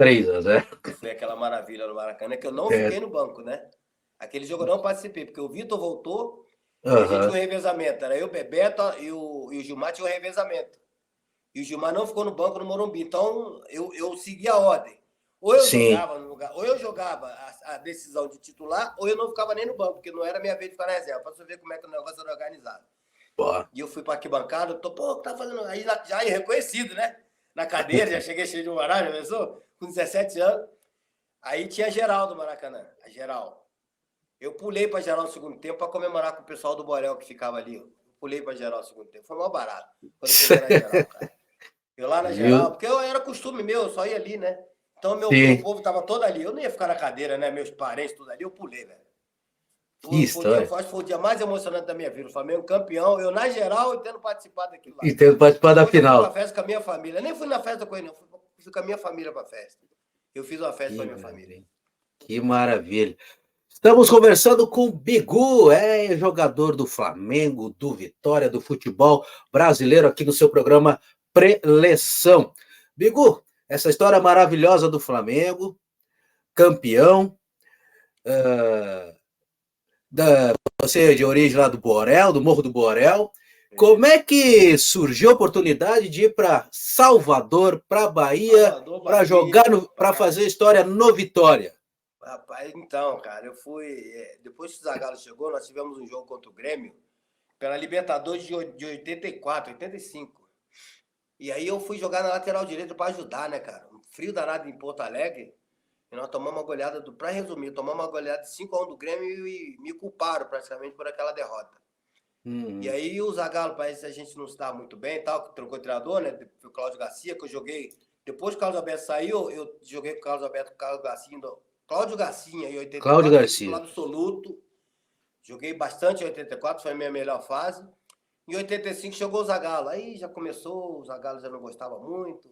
3-0. Foi aquela maravilha no Maracanã, que eu não fiquei no banco, né? Aquele jogo eu não participei, porque o Vitor voltou, e a gente tinha um revezamento. Era eu, Bebeto e o Gilmar tinham um revezamento. E o Gilmar não ficou no banco no Morumbi. Então, eu segui a ordem. Ou eu jogava no lugar, ou eu jogava a decisão de titular, ou eu não ficava nem no banco, porque não era minha vez de ficar na reserva, para você ver como é que o negócio era organizado. Pô. E eu fui para arquibancada, tá fazendo. Aí já reconhecido, né? Na cadeira, já cheguei cheio de horário, já pensou? Com 17 anos. Aí tinha geral do Maracanã, a geral. Eu pulei para geral no segundo tempo para comemorar com o pessoal do Borel que ficava ali. Eu pulei para geral no segundo tempo. Foi mal barato. Quando eu cheguei na geral, cara. Eu lá na geral, porque era costume meu, eu só ia ali, né? Então, meu povo estava todo ali. Eu não ia ficar na cadeira, né? Meus parentes, tudo ali. Eu pulei, velho. Acho que foi o dia mais emocionante da minha vida. O Flamengo campeão, eu na geral e tendo participado daquilo lá. E tendo participado da final. Eu fui pra festa com a minha família. Nem fui na festa com ele, não. Fui com a minha família pra festa. Eu fiz uma festa pra minha família. Que maravilha. Estamos conversando com o Bigu, jogador do Flamengo, do Vitória, do futebol brasileiro, aqui no seu programa Preleção. Bigu, essa história maravilhosa do Flamengo, campeão, você é de origem lá do Borel, do Morro do Borel. Como é que surgiu a oportunidade de ir para Salvador, para Bahia, para jogar, para fazer história no Vitória? Rapaz, então, cara, eu fui... Depois que o Zagallo chegou, nós tivemos um jogo contra o Grêmio, pela Libertadores de 84, 85. E aí eu fui jogar na lateral direita para ajudar, né, cara? Um frio danado em Porto Alegre. E nós tomamos uma goleada, para resumir, tomamos uma goleada de 5-1 do Grêmio e me culparam praticamente por aquela derrota. E aí o Zagallo, parece que a gente não estava muito bem e tal, que trocou o treinador, né? Foi o Cláudio Garcia, que eu joguei... Depois que o Carlos Alberto saiu, eu joguei com o Carlos Alberto, com o Carlos Garcia, Cláudio Garcia, em 84. Cláudio Garcia. Titular absoluto. Joguei bastante em 84, foi a minha melhor fase. Em 85 chegou o Zagallo. Aí já começou, o Zagallo já não gostava muito.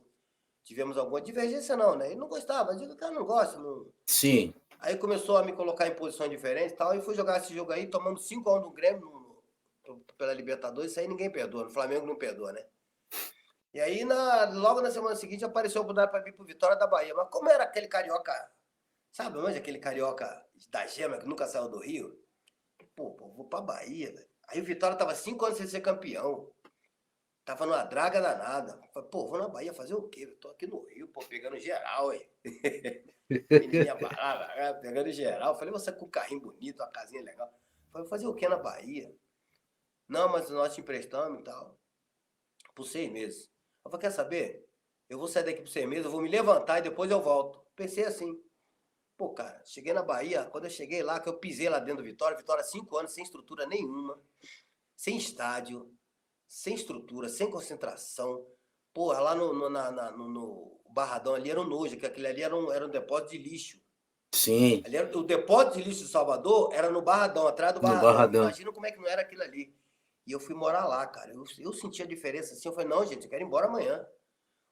Tivemos alguma divergência, não, né? Ele não gostava, digo, o cara não gosta. Não... Sim. Aí começou a me colocar em posições diferentes e tal. E fui jogar esse jogo aí, tomamos 5-1 do Grêmio pela Libertadores. Isso aí ninguém perdoa. No Flamengo não perdoa, né? E aí, logo na semana seguinte, apareceu a oportunidade para vir pro Vitória da Bahia. Mas como era aquele carioca, sabe onde? Aquele carioca da gema que nunca saiu do Rio. Pô, vou pra Bahia, velho. Aí o Vitória tava 5 anos sem ser campeão. Tava numa draga danada. Falei, pô, vou na Bahia fazer o quê? Eu tô aqui no Rio, pô, pegando geral, hein? Menininha barata, pegando geral. Falei, você com um carrinho bonito, uma casinha legal. Falei, fazer o quê na Bahia? Não, mas nós te emprestamos e tal. Por 6 meses. Eu falei, quer saber? Eu vou sair daqui por 6 meses, eu vou me levantar e depois eu volto. Pensei assim. Pô, cara, cheguei na Bahia, quando eu cheguei lá, que eu pisei lá dentro do Vitória 5 anos, sem estrutura nenhuma, sem estádio, sem estrutura, sem concentração. Porra, lá no Barradão ali era um nojo, que aquele ali era um depósito de lixo. Sim. Ali o depósito de lixo de Salvador era no Barradão, atrás do Barradão. No Barradão. Imagina como é que não era aquilo ali. E eu fui morar lá, cara. Eu senti a diferença assim. Eu falei, não, gente, eu quero ir embora amanhã.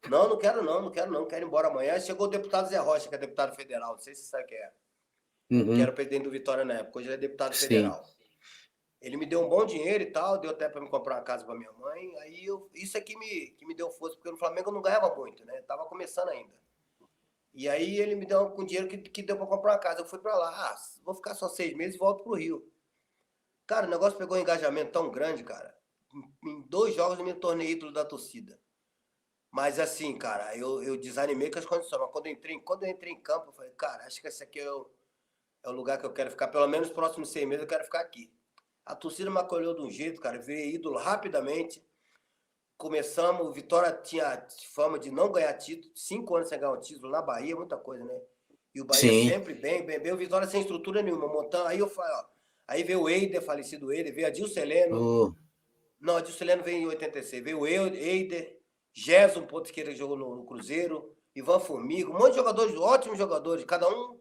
Não quero ir embora amanhã. Aí chegou o deputado Zé Rocha, que é deputado federal, não sei se você sabe quem é. Uhum. Que era o presidente do Vitória na época, hoje ele é deputado federal. Ele me deu um bom dinheiro e tal, deu até para me comprar uma casa para minha mãe. Aí isso aqui que me deu força, porque no Flamengo eu não ganhava muito, né? Tava começando ainda. E aí ele me deu um dinheiro que deu para comprar uma casa. Eu fui para lá, vou ficar só 6 meses e volto pro Rio. Cara, o negócio pegou um engajamento tão grande, cara. Em 2 jogos eu me tornei ídolo da torcida. Mas assim, cara, eu desanimei com as condições. Mas quando eu entrei em campo, eu falei, cara, acho que esse aqui é o lugar que eu quero ficar. Pelo menos nos próximos 6 meses eu quero ficar aqui. A torcida me acolheu de um jeito, cara. Virei ídolo rapidamente. Começamos, o Vitória tinha fama de não ganhar título. 5 anos sem ganhar um título na Bahia, muita coisa, né? E o Bahia sempre bem. O Vitória sem estrutura nenhuma, montando. Aí eu falei, ó. Aí veio o Eider, falecido Eider, veio a Dilson Heleno. Não, a Dilson Heleno veio em 86. Veio o Eider, Gerson, ponto esquerda, que jogou no Cruzeiro, Ivan Formiga, um monte de jogadores, ótimos jogadores. Cada um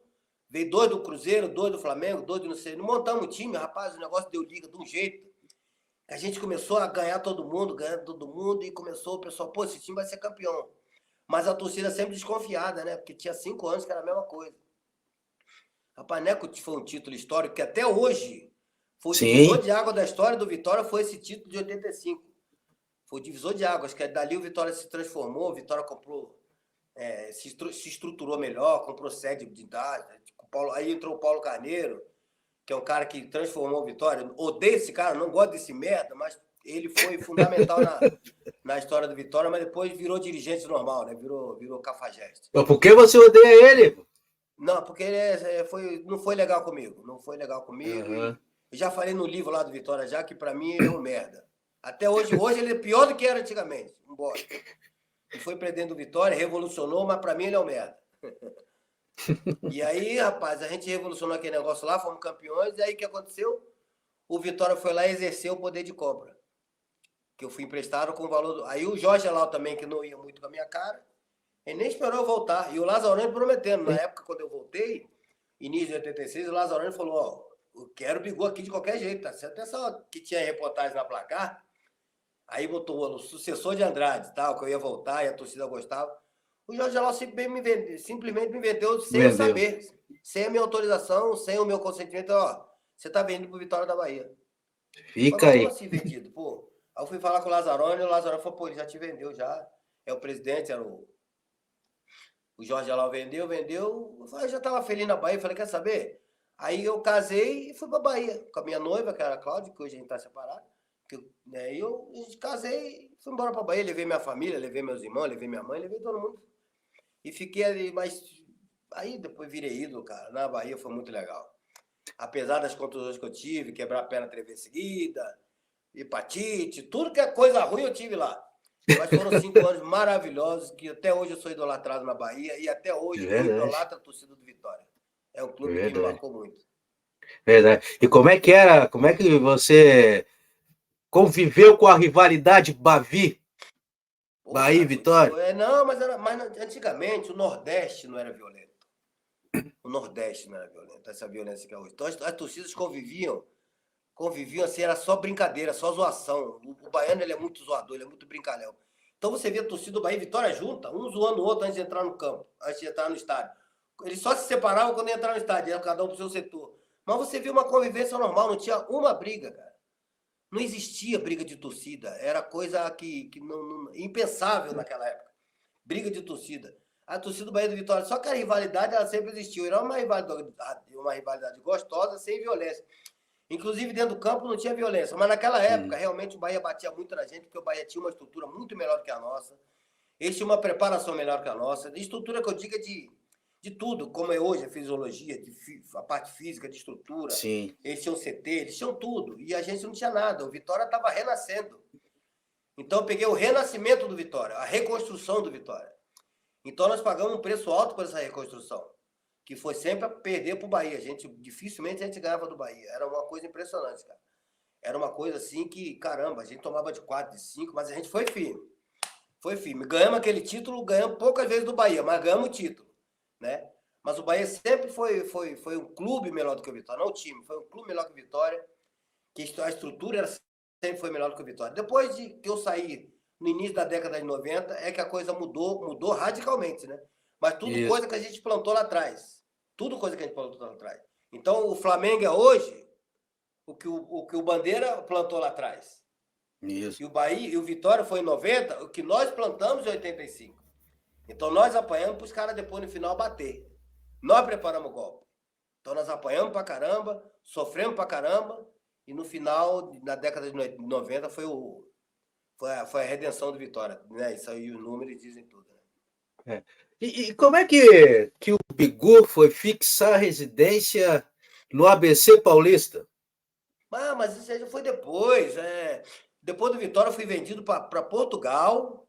veio 2 do Cruzeiro, 2 do Flamengo, 2 do não sei. Não montamos o time, rapaz, o negócio deu liga de um jeito. A gente começou a ganhar todo mundo, e começou o pessoal, pô, esse time vai ser campeão. Mas a torcida sempre desconfiada, né? Porque tinha 5 anos que era a mesma coisa. Rapaz, não é que foi um título histórico, que até hoje foi o divisor de água da história do Vitória, foi esse título de 85. Foi o divisor de águas, que dali o Vitória se transformou, o Vitória comprou, se estruturou melhor, comprou sede de idade. Aí entrou o Paulo Carneiro, que é um cara que transformou o Vitória. Odeio esse cara, não gosto desse merda, mas ele foi fundamental na história do Vitória, mas depois virou dirigente normal, né? Virou cafajeste. Por que você odeia ele? Não, porque ele não foi legal comigo. Não foi legal comigo. Uhum. Eu já falei no livro lá do Vitória, já que pra mim ele é um merda. Até hoje ele é pior do que era antigamente. Embora. Ele foi presidente do Vitória, revolucionou, mas pra mim ele é um merda. E aí, rapaz, a gente revolucionou aquele negócio lá, fomos campeões, e aí o que aconteceu? O Vitória foi lá e exerceu o poder de compra. Que eu fui emprestado com o valor... Aí o Jorge Alau também, que não ia muito com a minha cara, ele nem esperou eu voltar. E o Lazzaroni prometendo. Na época, quando eu voltei, início de 86, o Lazzaroni falou, ó, eu quero o Bigu aqui de qualquer jeito, tá? Até só que tinha reportagem na placar, aí botou o sucessor de Andrade, tal, que eu ia voltar e a torcida gostava. O Jorge Alau simplesmente me vendeu sem eu saber, sem a minha autorização, sem o meu consentimento, ó, você tá vendendo pro Vitória da Bahia. Fica aí. Como assim vendido? Pô, aí eu fui falar com o Lazzaroni, e o Lazzaroni falou, pô, ele já te vendeu, já. É o presidente, era o Jorge Alau vendeu. Eu já tava feliz na Bahia, falei, quer saber? Aí eu casei e fui pra Bahia, com a minha noiva, que era a Cláudia, que hoje a gente tá separado. Aí eu casei e fui embora pra Bahia, levei minha família, levei meus irmãos, levei minha mãe, levei todo mundo. E fiquei ali, mas aí depois virei ídolo, cara. Na Bahia foi muito legal. Apesar das contusões que eu tive, quebrar a perna 3 vezes seguida, hepatite, tudo que é coisa ruim eu tive lá. Mas foram 5 anos maravilhosos, que até hoje eu sou idolatrado na Bahia e até hoje eu idolatro a torcida do Vitória. É um clube que me marcou muito. Verdade. E como é que era? Como é que você conviveu com a rivalidade Bavi? Bahia e Vitória? Não, mas antigamente o Nordeste não era violento. O Nordeste não era violento, essa violência que é hoje. Então as torcidas conviviam assim, era só brincadeira, só zoação. O baiano ele é muito zoador, ele é muito brincalhão. Então você vê a torcida do Bahia e Vitória junta, um zoando o outro antes de entrar no campo, antes de entrar no estádio. Eles só se separavam quando entraram no estádio, cada um pro seu setor. Mas você viu uma convivência normal, não tinha uma briga, cara. Não existia briga de torcida. Era coisa que não impensável naquela época. Briga de torcida. A torcida do Bahia e do Vitória, só que a rivalidade ela sempre existiu. Era uma rivalidade gostosa, sem violência. Inclusive, dentro do campo não tinha violência. Mas naquela época, realmente, o Bahia batia muito na gente, porque o Bahia tinha uma estrutura muito melhor que a nossa. Eles tinham uma preparação melhor que a nossa. De estrutura que eu digo é de tudo, como é hoje, a fisiologia, a parte física, de estrutura. Sim. Eles tinham CT, eles tinham tudo. E a gente não tinha nada. O Vitória estava renascendo. Então, eu peguei o renascimento do Vitória, a reconstrução do Vitória. Então, nós pagamos um preço alto por essa reconstrução, que foi sempre a perder para o Bahia. Dificilmente a gente ganhava do Bahia. Era uma coisa impressionante, cara. Era uma coisa assim que, caramba, a gente tomava de 4, de 5, mas a gente foi firme. Foi firme. Ganhamos aquele título, ganhamos poucas vezes do Bahia, mas ganhamos o título, né? Mas o Bahia sempre foi um clube melhor do que o Vitória, não o time. Foi um clube melhor que o Vitória, que a estrutura sempre foi melhor do que o Vitória. Depois de que eu saí no início da década de 90, é que a coisa mudou radicalmente, né? Mas tudo coisa que a gente plantou lá atrás. Tudo coisa que a gente plantou lá atrás. Então, o Flamengo é hoje o que o Bandeira plantou lá atrás. Isso. E o Bahia e o Vitória foi em 90, o que nós plantamos em 85. Então, nós apanhamos para os caras depois, no final, bater. Nós preparamos o golpe. Então, nós apanhamos pra caramba, sofremos pra caramba, e no final, na década de 90, foi a redenção do Vitória, né? Isso aí, os números dizem tudo, né? E como é que o Bigu foi fixar a residência no ABC Paulista? Mas isso aí já foi depois. Depois do Vitória, eu fui vendido para Portugal.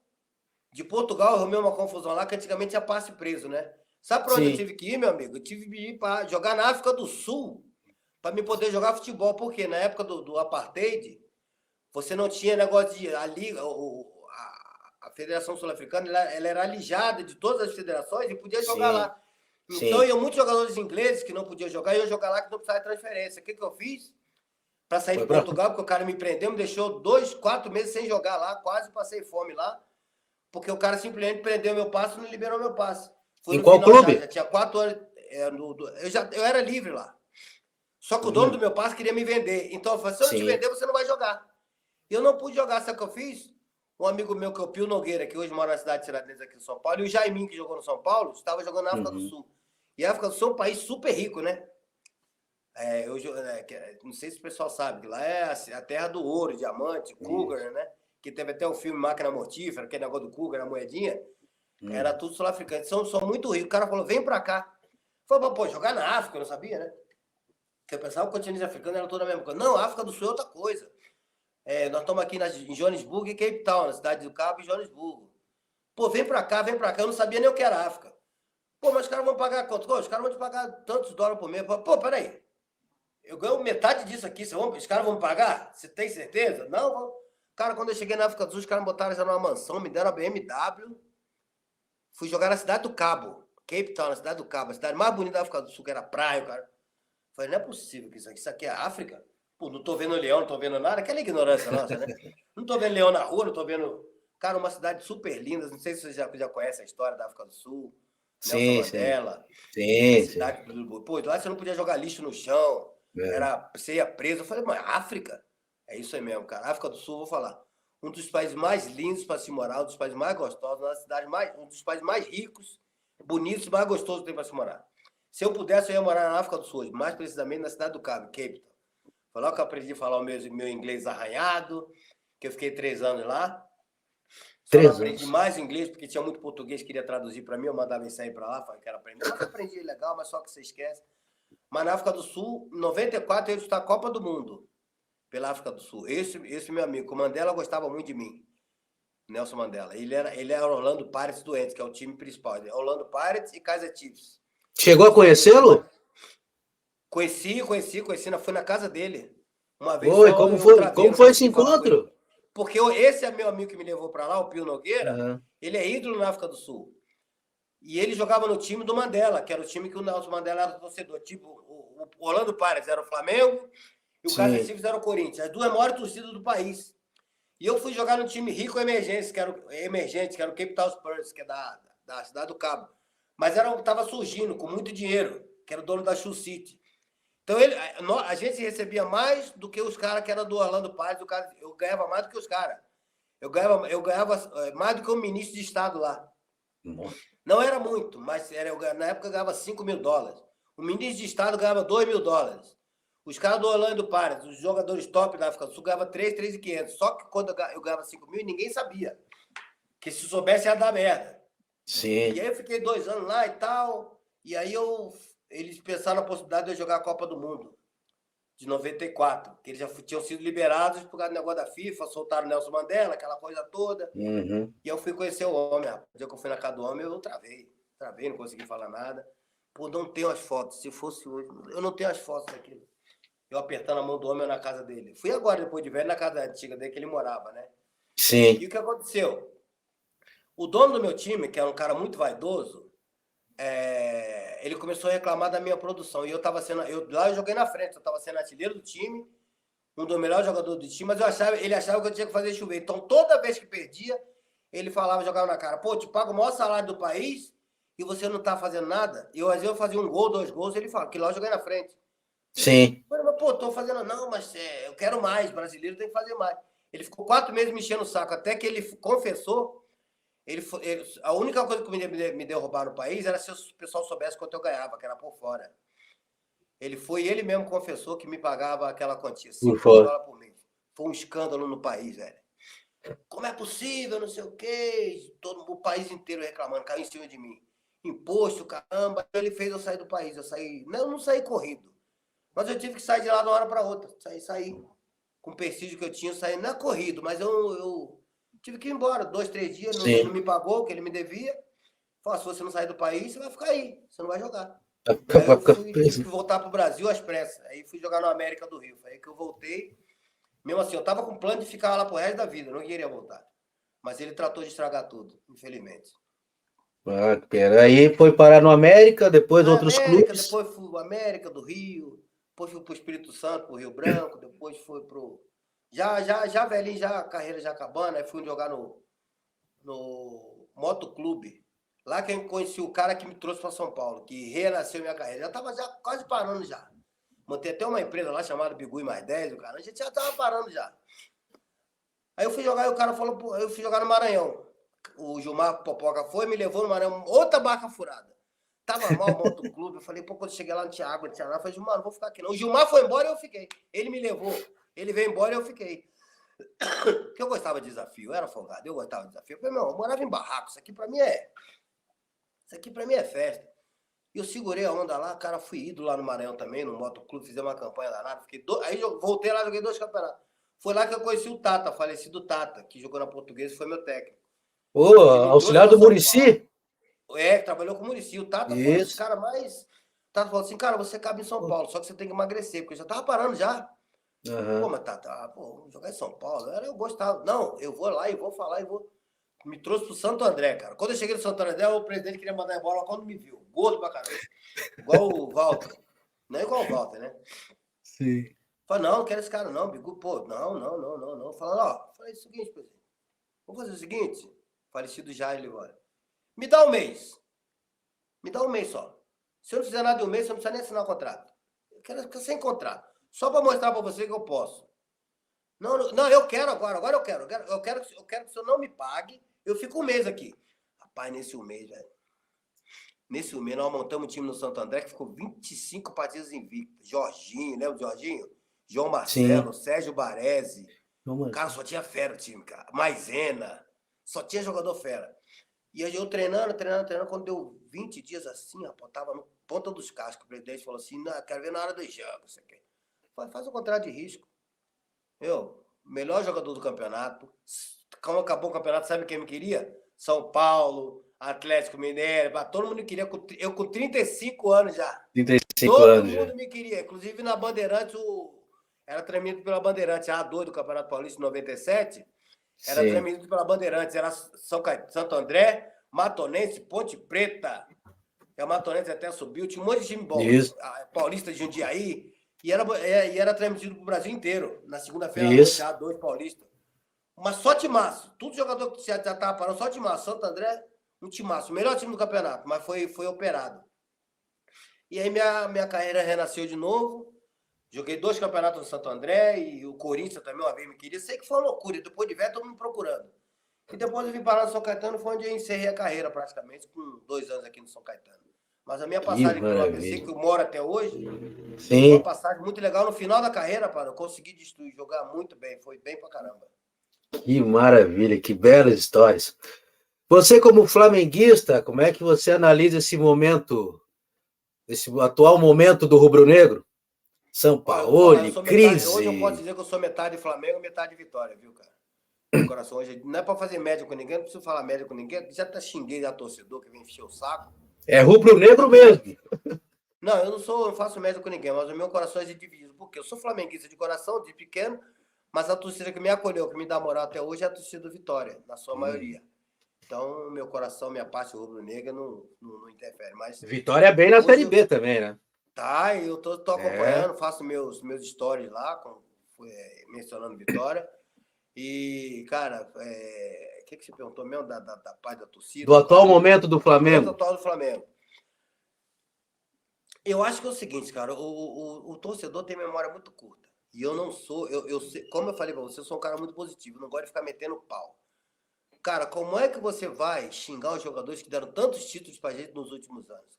De Portugal, eu arrumei uma confusão lá, que antigamente tinha passe preso, né? Sabe para onde eu tive que ir, meu amigo? Eu tive que ir para jogar na África do Sul, para me poder jogar futebol. Porque na época do Apartheid, você não tinha negócio de... A Liga, a Federação Sul-Africana, ela era alijada de todas as federações e podia jogar lá. Então, iam muitos jogadores ingleses que não podiam jogar, e eu jogar lá que não precisava de transferência. O que eu fiz? Para sair de Portugal, porque o cara me prendeu, me deixou 4 meses sem jogar lá, quase passei fome lá, porque o cara simplesmente prendeu meu passe e não liberou meu passe. Em qual clube? Já tinha 4 anos. Eu era livre lá. Só que o dono do meu passe queria me vender. Então, eu falei, se eu te vender, você não vai jogar. E eu não pude jogar. Sabe o que eu fiz? Um amigo meu, que é o Pio Nogueira, que hoje mora na cidade de Tiradentes, aqui em São Paulo, e o Jaiminho, que jogou no São Paulo, estava jogando na África do Sul. E a África do Sul é um país super rico, né? Não sei se o pessoal sabe, que lá é a terra do ouro, diamante, cougar, né? Que teve até o filme Máquina Mortífera, aquele negócio do cougar, a moedinha. Era tudo sul-africano. São muito ricos. O cara falou, vem pra cá. Falei, pô, jogar na África, eu não sabia, né? Porque eu pensava que o continente africano era toda a mesma coisa. Não, a África do Sul é outra coisa. Nós estamos aqui em Joanesburgo e Cape Town, na cidade do Cabo e Joanesburgo. Pô, vem pra cá, vem pra cá. Eu não sabia nem o que era África. Pô, mas os caras vão pagar quanto? Pô, os caras vão te pagar tantos dólares por mês. Pô, peraí. Eu ganho metade disso aqui. Os caras vão me pagar? Você tem certeza? Não, vão. Cara, quando eu cheguei na África do Sul, os caras me botaram já numa mansão, me deram a BMW. Fui jogar na cidade do Cabo. Cape Town, na cidade do Cabo. A cidade mais bonita da África do Sul, que era praia, cara. Falei, não é possível que isso aqui é África? Pô, não tô vendo leão, não tô vendo nada. Aquela ignorância nossa, né? Não tô vendo leão na rua, não tô vendo... Cara, uma cidade super linda. Não sei se você já conhece a história da África do Sul. Sim, Nelson Mandela. Sim. Pô, lá você não podia jogar lixo no chão. Você ia preso. Eu falei, mas África? É isso aí mesmo, cara. África do Sul, vou falar. Um dos países mais lindos para se morar, um dos países mais gostosos, um dos países mais ricos, bonitos e mais gostosos que tem para se morar. Se eu pudesse, eu ia morar na África do Sul, mais precisamente na cidade do Cabo, Cape Town. Foi lá que eu aprendi a falar o meu inglês arranhado, que eu fiquei 3 anos lá. Só não aprendi mais inglês, porque tinha muito português que queria traduzir para mim, eu mandava isso aí para lá, falei que era aprender. Mas eu aprendi legal, mas só que você esquece. Mas na África do Sul, em 94, eu ia disputar a Copa do Mundo pela África do Sul. Esse meu amigo, o Mandela, gostava muito de mim. Nelson Mandela. Ele era Orlando Pirates doentes, que é o time principal. Orlando Pirates e Kaizer Chiefs. Chegou a conhecê-lo? Conheci. Fui na casa dele. Uma vez. Oi, como foi esse encontro? Porque esse é meu amigo que me levou para lá, o Pio Nogueira. Ele é ídolo na África do Sul. E ele jogava no time do Mandela, que era o time que o Nelson Mandela era torcedor. Tipo, o Orlando Pirates era o Flamengo e o Kaizer Chiefs era o Corinthians. As duas maiores torcidas do país. E eu fui jogar no time rico emergente, que era o Cape Town Spurs, que é da cidade do Cabo. Mas estava surgindo, com muito dinheiro, que era o dono da Shoe City. Então, a gente recebia mais do que os caras que eram do Orlando Pirates. Eu ganhava mais do que os caras. Eu ganhava mais do que o ministro de Estado lá. Não era muito, mas na época eu ganhava $5.000. O ministro de Estado ganhava $2.000. Os caras do Orlando Pirates, os jogadores top da África do Sul, ganhavam 3.500. Só que quando eu ganhava 5.000, ninguém sabia. Que se soubesse ia dar merda. Sim. E aí eu fiquei 2 anos lá e tal. E aí eles pensaram na possibilidade de eu jogar a Copa do Mundo de 94. Que eles já tinham sido liberados por causa do negócio da FIFA, soltaram o Nelson Mandela, aquela coisa toda. Uhum. E eu fui conhecer o homem. O dia que eu fui na casa do homem, eu travei, não consegui falar nada. Pô, não tenho as fotos. Se fosse hoje, eu não tenho as fotos daquilo. Eu apertando a mão do homem na casa dele. Fui agora, depois de velho, na casa antiga dele, que ele morava, né? Sim. E o que aconteceu? O dono do meu time, que era um cara muito vaidoso, ele começou a reclamar da minha produção. E lá eu joguei na frente, eu estava sendo artilheiro do time, um dos melhores jogadores do time, mas ele achava que eu tinha que fazer chover. Então, toda vez que perdia, ele falava, jogava na cara, pô, te pago o maior salário do país e você não está fazendo nada. E às vezes eu fazia 1 gol, 2 gols, ele fala, que lá eu joguei na frente. Sim. Mas, pô, tô fazendo, não, mas eu quero mais, brasileiro tem que fazer mais. Ele ficou 4 meses me enchendo o saco, até que ele confessou. A única coisa que me derrubar no país era se o pessoal soubesse quanto eu ganhava, que era por fora. Ele mesmo confessou que me pagava aquela quantia, $5.000 por mês. Foi um escândalo no país, velho. Como é possível, não sei o quê, todo o país inteiro reclamando, caiu em cima de mim. Imposto, caramba. Ele fez eu sair do país, não saí corrido. Mas eu tive que sair de lá de uma hora para outra. Saí com o prestígio que eu tinha, saí não é corrido, mas eu tive que ir embora 2, 3 dias, não me pagou o que ele me devia. Falou, se você não sair do país, você vai ficar aí, você não vai jogar. Aí eu tive que voltar para o Brasil às pressas. Aí fui jogar no América do Rio. Foi aí que eu voltei. Mesmo assim, eu estava com plano de ficar lá pro resto da vida, eu não queria voltar. Mas ele tratou de estragar tudo, infelizmente. Aí foi parar no América, depois outros clubes. Depois fui pro América do Rio, depois fui pro Espírito Santo, pro Rio Branco, depois fui pro... Já velhinho, já a carreira já acabando, aí fui jogar no Motoclube. Lá que eu conheci o cara que me trouxe para São Paulo, que renasceu minha carreira. Já estava quase parando já. Montei até uma empresa lá chamada Bigu e Mais 10, o cara. A gente já estava parando já. Aí eu fui jogar e o cara falou, pô, eu fui jogar no Maranhão. O Gilmar Popoca foi, me levou no Maranhão, outra barca furada. Tava mal o motoclube. Eu falei, pô, quando eu cheguei lá não tinha água, não tinha nada. Eu falei, Gilmar, não vou ficar aqui não. O Gilmar foi embora e eu fiquei. Ele me levou. Ele veio embora e eu fiquei. Porque eu gostava de desafio, eu era folgado, eu gostava de desafio. Eu falei, eu morava em barraco, isso aqui pra mim é festa. E eu segurei a onda lá, cara, fui ídolo lá no Maranhão também, no motoclube, fizemos uma campanha danada. Aí eu voltei lá, joguei 2 campeonatos. Foi lá que eu conheci o Tata, falecido Tata, que jogou na Portuguesa e foi meu técnico. Auxiliar do Muricy? Trabalhou com o Muricy. O Tata foi um dos caras mais... O Tata falou assim, cara, você cabe em São Paulo, só que você tem que emagrecer, porque eu já tava parando já. Pô, mas Tata, jogar em São Paulo, eu gostava. Não, eu vou lá e vou falar e vou... Me trouxe pro Santo André, cara. Quando eu cheguei no Santo André, o presidente queria mandar embora quando me viu. Gordo pra caramba. Igual o Walter. Não é igual o Walter, né? Sim. Falei, não quero esse cara não, Bigu. Pô, não. Falei o seguinte, presidente. Vamos fazer o seguinte. Falecido Jair Livório. Me dá um mês. Me dá um mês só. Se eu não fizer nada em um mês, você não precisa nem assinar o contrato. Eu quero ficar sem contrato. Só para mostrar para você que eu posso. Não, eu quero agora. Agora eu quero. Eu quero que o senhor não me pague. Eu fico 1 mês aqui. Rapaz, nesse 1 mês, velho. Nesse 1 mês, nós montamos um time no Santo André que ficou 25 partidas invictas. Jorginho, lembra do Jorginho? João Marcelo, sim. Sérgio Baresi. Cara, só tinha fera o time, cara. Maisena. Só tinha jogador fera. E eu treinando. Quando deu 20 dias assim, rapaz, tava no ponta dos cascos. O presidente falou assim, não, quero ver na hora dos jogos. Faz um contrato de risco. Melhor jogador do campeonato. Quando acabou o campeonato, sabe quem me queria? São Paulo, Atlético Mineiro, todo mundo me queria. Eu com 35 anos já. 35 anos. Todo mundo me queria. Inclusive na Bandeirantes, era transmitido pela Bandeirantes, a A2 do Campeonato Paulista, em 97. Era transmitido pela Bandeirantes. Era Santo André, Matonense, Ponte Preta. A Matonense até subiu. Tinha um monte de time bom. Paulista de Jundiaí. E era transmitido para o Brasil inteiro. Na segunda-feira, à noite, A2 Paulista. Mas só timaço. Tudo jogador que já estava parando, só timaço. Santo André, um timaço. O melhor time do campeonato, mas foi operado. E aí minha carreira renasceu de novo. Joguei 2 campeonatos no Santo André e o Corinthians também uma vez me queria. Sei que foi uma loucura. Depois de velho, todo mundo me procurando. E depois eu vim parar no São Caetano, foi onde eu encerrei a carreira praticamente, com 2 anos aqui no São Caetano. Mas a minha passagem pelo ABC, que eu moro até hoje, foi uma passagem muito legal. No final da carreira, eu consegui destruir, jogar muito bem. Foi bem pra caramba. Que maravilha, que belas histórias. Você, como flamenguista, como é que você analisa esse momento, esse atual momento do rubro-negro? Sampaoli, crise. Hoje eu posso dizer que eu sou metade Flamengo, metade Vitória, viu, cara? Meu coração hoje não é pra fazer média com ninguém, não preciso falar média com ninguém, já tá xinguei a torcedor que vem encher o saco. É rubro-negro mesmo. Não, eu não faço média com ninguém, mas o meu coração é dividido. Por quê? Eu sou flamenguista de coração, de pequeno, mas a torcida que me acolheu, que me dá moral até hoje, é a torcida do Vitória, na sua maioria. Então, meu coração, minha parte rubro-negra não interfere. Mas Vitória é bem na Série B também, né? Tá, eu tô acompanhando, faço meus stories lá, mencionando Vitória. E, cara, o que você perguntou mesmo da parte da torcida? Do atual momento do Flamengo. Do atual do Flamengo. Eu acho que é o seguinte, cara, o torcedor tem memória muito curta. E eu não sou, como eu falei pra você, eu sou um cara muito positivo, não gosto de ficar metendo pau. Cara, como é que você vai xingar os jogadores que deram tantos títulos pra gente nos últimos anos?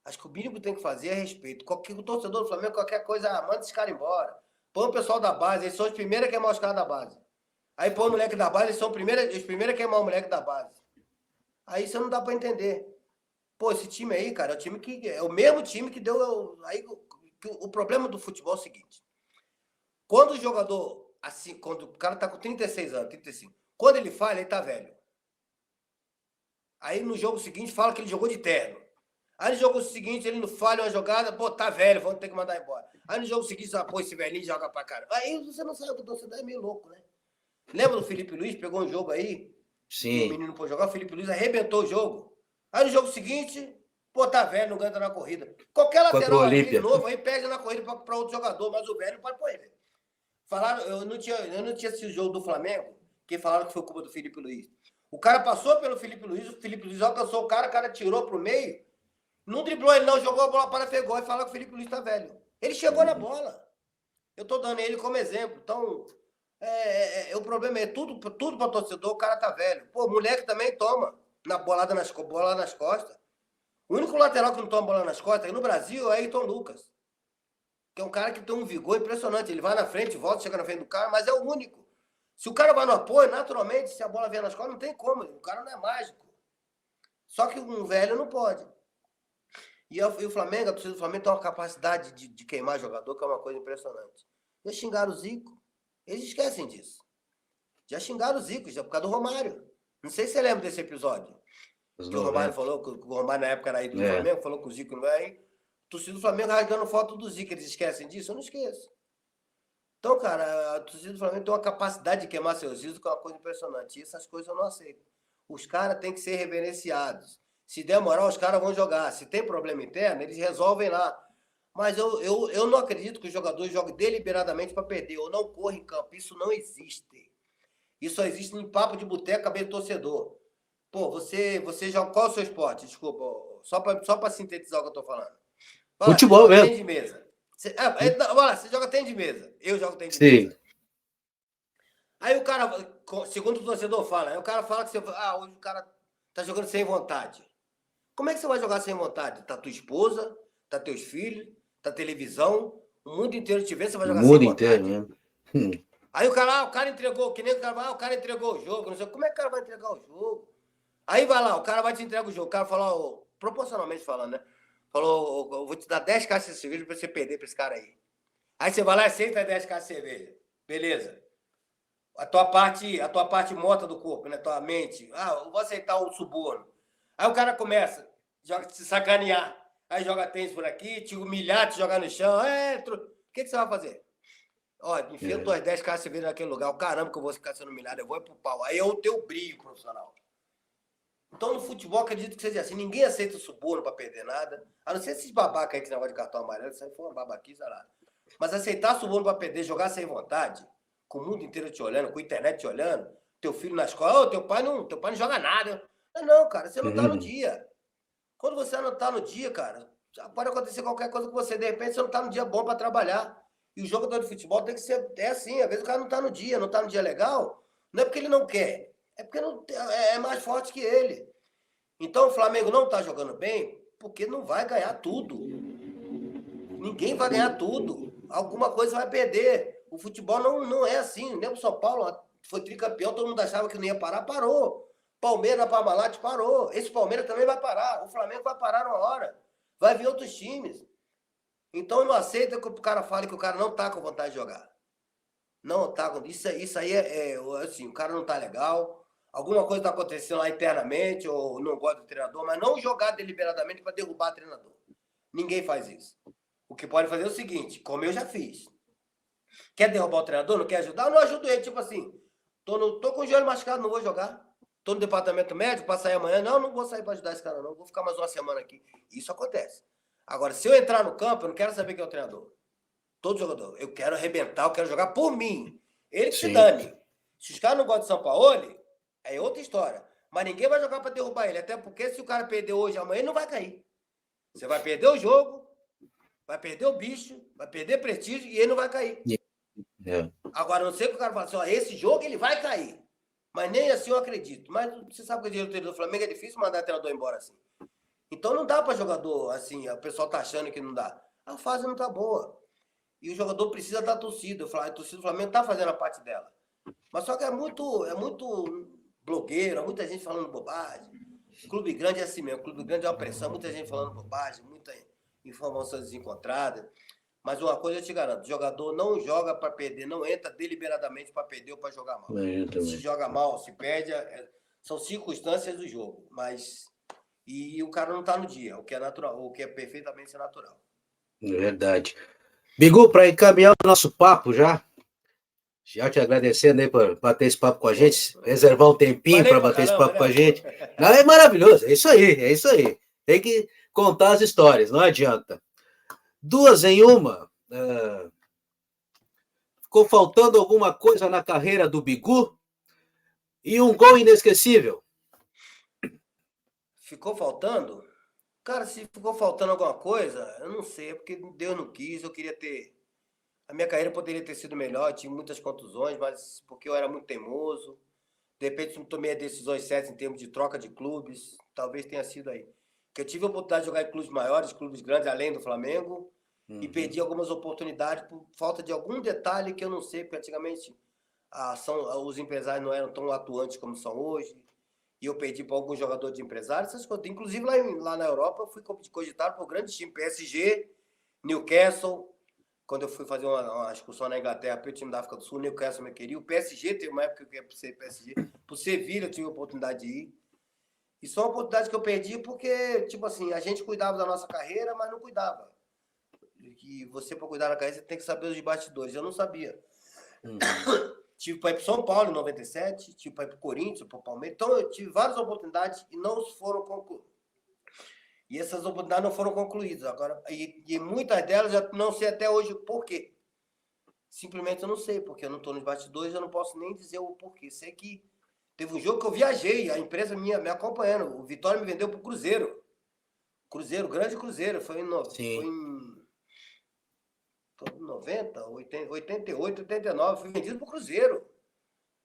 Acho que o mínimo que tem que fazer é respeito. O torcedor do Flamengo, qualquer coisa, manda esse cara embora. Põe o pessoal da base, eles são os primeiros a queimar os caras da base. Aí põe o moleque da base, eles são os primeiros a queimar o moleque da base. Aí você não dá pra entender. Pô, esse time aí, cara, é o mesmo time que deu... Aí, o problema do futebol é o seguinte. Quando o jogador, assim, quando o cara tá com 36 anos, 35, quando ele falha, ele tá velho. Aí no jogo seguinte fala que ele jogou de terno. Aí no jogo seguinte ele não falha uma jogada, pô, tá velho, vamos ter que mandar embora. Aí no jogo seguinte, pô, esse velhinho joga pra caramba. Aí você não sabe, o torcedor é meio louco, né? Lembra do Felipe Luiz? Pegou um jogo aí, sim, o menino pôde jogar, o Felipe Luiz arrebentou o jogo. Aí no jogo seguinte, pô, tá velho, não ganha na corrida. Qualquer lateral de novo aí perde na corrida pra outro jogador, mas o velho não pode pôr ele. Falaram, eu não tinha assistido o jogo do Flamengo, que falaram que foi culpa do Felipe Luiz. O cara passou pelo Felipe Luiz alcançou o cara tirou pro meio, não driblou ele não, jogou a bola para pegou e falaram que o Felipe Luiz tá velho. Ele chegou na bola. Eu tô dando ele como exemplo. Então, o problema é tudo para torcedor, o cara tá velho. Pô, moleque também toma bola nas costas. O único lateral que não toma bola nas costas aí no Brasil é Ayrton Lucas, que é um cara que tem um vigor impressionante. Ele vai na frente, volta, chega na frente do cara, mas é o único. Se o cara vai no apoio, naturalmente, se a bola vier nas costas, não tem como. O cara não é mágico. Só que um velho não pode. E o Flamengo, a torcida do Flamengo tem uma capacidade de queimar jogador, que é uma coisa impressionante. Já xingaram o Zico. Eles esquecem disso. Já xingaram o Zico, já por causa do Romário. Não sei se você lembra desse episódio. Que o Romário falou, que o Romário na época era aí do Flamengo, falou que o Zico não é aí. A torcida do Flamengo rasgando foto do Zico. Eles esquecem disso? Eu não esqueço. Então, cara, a torcida do Flamengo tem uma capacidade de queimar seus ídolos, que é uma coisa impressionante. E essas coisas eu não aceito. Os caras têm que ser reverenciados. Se demorar, os caras vão jogar. Se tem problema interno, eles resolvem lá. Mas eu não acredito que os jogadores joguem deliberadamente para perder ou não corram em campo. Isso não existe. Isso só existe em papo de boteca, cabeça de torcedor. Pô, você joga... Qual é o seu esporte? Desculpa, só para sintetizar o que eu tô falando. Fala, futebol mesmo. Tênis de mesa. Você joga tênis de mesa. Eu jogo tênis de mesa. Aí o cara, segundo o torcedor fala, aí o cara fala que hoje o cara tá jogando sem vontade. Como é que você vai jogar sem vontade? Tá tua esposa, tá teus filhos, tá televisão, o mundo inteiro te vê, você vai jogar sem vontade. O mundo inteiro, né? Aí o cara entregou, que nem o cara, o cara entregou o jogo, não sei como é que o cara vai entregar o jogo. Aí vai lá, o cara vai te entregar o jogo, o cara falou, proporcionalmente falando, né? Falou, eu vou te dar 10 caixas de cerveja pra você perder pra esse cara aí. Aí você vai lá e aceita 10 caixas de cerveja. Beleza. A tua parte morta do corpo, né? Tua mente. Eu vou aceitar o suborno. Aí o cara começa a te sacanear. Aí joga tênis por aqui, te humilhar, te jogar no chão. O que você vai fazer? Enfia tuas 10 caixas de cerveja naquele lugar. Caramba, que eu vou ficar sendo humilhado. Eu vou pro pau. Aí é o teu brilho profissional. Então, no futebol, acredito que seja assim. Ninguém aceita o suborno para perder nada. A não ser esses babacas aí que negócio de cartão amarelo. Isso aí foi uma babaquice, sei lá. Mas aceitar suborno para perder, jogar sem vontade, com o mundo inteiro te olhando, com a internet te olhando, teu filho na escola, teu pai não joga nada. Não, cara, você não tá no dia. Quando você não tá no dia, cara, pode acontecer qualquer coisa com você. De repente, você não tá no dia bom para trabalhar. E o jogador de futebol tem que ser assim. Às vezes o cara não tá no dia, não tá no dia legal. Não é porque ele não quer. É porque não, é mais forte que ele. Então o Flamengo não está jogando bem porque não vai ganhar tudo. Ninguém vai ganhar tudo. Alguma coisa vai perder. O futebol não é assim. Nem o São Paulo foi tricampeão, todo mundo achava que não ia parar, parou. Palmeiras, Parmalat parou. Esse Palmeiras também vai parar. O Flamengo vai parar uma hora. Vai vir outros times. Então não aceita que o cara fale que o cara não está com vontade de jogar. Não tá com. Isso aí assim, o cara não tá legal. Alguma coisa está acontecendo lá internamente, ou não gosta do treinador, mas não jogar deliberadamente para derrubar o treinador. Ninguém faz isso. O que pode fazer é o seguinte, como eu já fiz. Quer derrubar o treinador? Não quer ajudar? Eu não ajudo ele. Tipo assim, tô com o joelho machucado, não vou jogar. Tô no departamento médico para sair amanhã. Não vou sair para ajudar esse cara, não. Vou ficar mais uma semana aqui. Isso acontece. Agora, se eu entrar no campo, eu não quero saber quem é o treinador. Todo jogador. Eu quero arrebentar, eu quero jogar por mim. Ele que se dane. Se os caras não gostam de São Paulo, é outra história. Mas ninguém vai jogar para derrubar ele. Até porque se o cara perder hoje, amanhã ele não vai cair. Você vai perder o jogo, vai perder o bicho, vai perder prestígio e ele não vai cair. Agora, não sei que o cara fala assim, ó, esse jogo ele vai cair. Mas nem assim eu acredito. Mas você sabe que o dinheiro do Flamengo é difícil mandar o treinador embora assim. Então não dá para jogador assim, o pessoal tá achando que não dá. A fase não tá boa. E o jogador precisa da torcida. A torcida do Flamengo tá fazendo a parte dela. Mas só que é muito blogueiro, muita gente falando bobagem. Clube grande é assim mesmo. Clube grande é uma pressão, muita gente falando bobagem, muita informação desencontrada. Mas uma coisa eu te garanto, o jogador não joga para perder, não entra deliberadamente para perder ou para jogar mal. Se joga mal, se perde, são circunstâncias do jogo. Mas e o cara não tá no dia, o que é natural, o que é perfeitamente natural. Verdade. Bigu, para encaminhar o nosso papo já te agradecendo aí por bater esse papo com a gente, reservar um tempinho para bater esse papo com a gente. Não, é maravilhoso, é isso aí. Tem que contar as histórias, não adianta. Duas em uma. Ficou faltando alguma coisa na carreira do Bigu? E um gol inesquecível. Ficou faltando? Cara, se ficou faltando alguma coisa, eu não sei, é porque Deus não quis, eu queria ter. A minha carreira poderia ter sido melhor, tive muitas contusões, mas porque eu era muito teimoso. De repente não tomei as decisões certas em termos de troca de clubes, talvez tenha sido aí. Porque eu tive a oportunidade de jogar em clubes maiores, clubes grandes, além do Flamengo, e perdi algumas oportunidades por falta de algum detalhe que eu não sei, porque antigamente os empresários não eram tão atuantes como são hoje, e eu perdi para alguns jogadores de empresários, essas coisas. Inclusive lá na Europa, eu fui cogitado por grandes times, PSG, Newcastle. Quando eu fui fazer uma excursão na Inglaterra pelo time da África do Sul, o Newcastle me queria. O PSG teve uma época que eu ia ser PSG. Por Sevilha eu tive a oportunidade de ir. E são oportunidades que eu perdi porque, tipo assim, a gente cuidava da nossa carreira, mas não cuidava. E você, para cuidar da carreira, você tem que saber os bastidores. Eu não sabia. Tive para ir para São Paulo em 97, tive para ir para o Corinthians, para o Palmeiras. Então, eu tive várias oportunidades e não foram concluídas. E essas oportunidades não foram concluídas. Agora, e muitas delas eu não sei até hoje o porquê. Simplesmente eu não sei, porque eu não estou nos bastidores, eu não posso nem dizer o porquê. Sei que teve um jogo que eu viajei, a empresa minha me acompanhando. O Vitória me vendeu para o Cruzeiro. Cruzeiro, grande Cruzeiro. Foi em 90, 88, 89. Fui vendido para o Cruzeiro.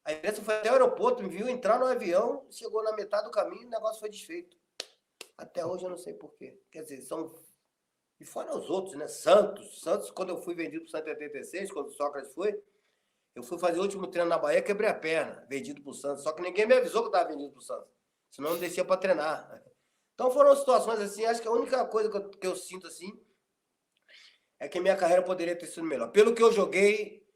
A empresa foi até o aeroporto, me viu entrar no avião, chegou na metade do caminho e o negócio foi desfeito. Até hoje eu não sei porquê. Quer dizer, e fora os outros, né? Santos, quando eu fui vendido para o Santos em 86, quando o Sócrates foi, eu fui fazer o último treino na Bahia, quebrei a perna, vendido para o Santos. Só que ninguém me avisou que eu estava vendido para o Santos. Senão eu não descia para treinar. Então foram situações assim, acho que a única coisa que eu sinto assim é que minha carreira poderia ter sido melhor. Pelo que eu joguei,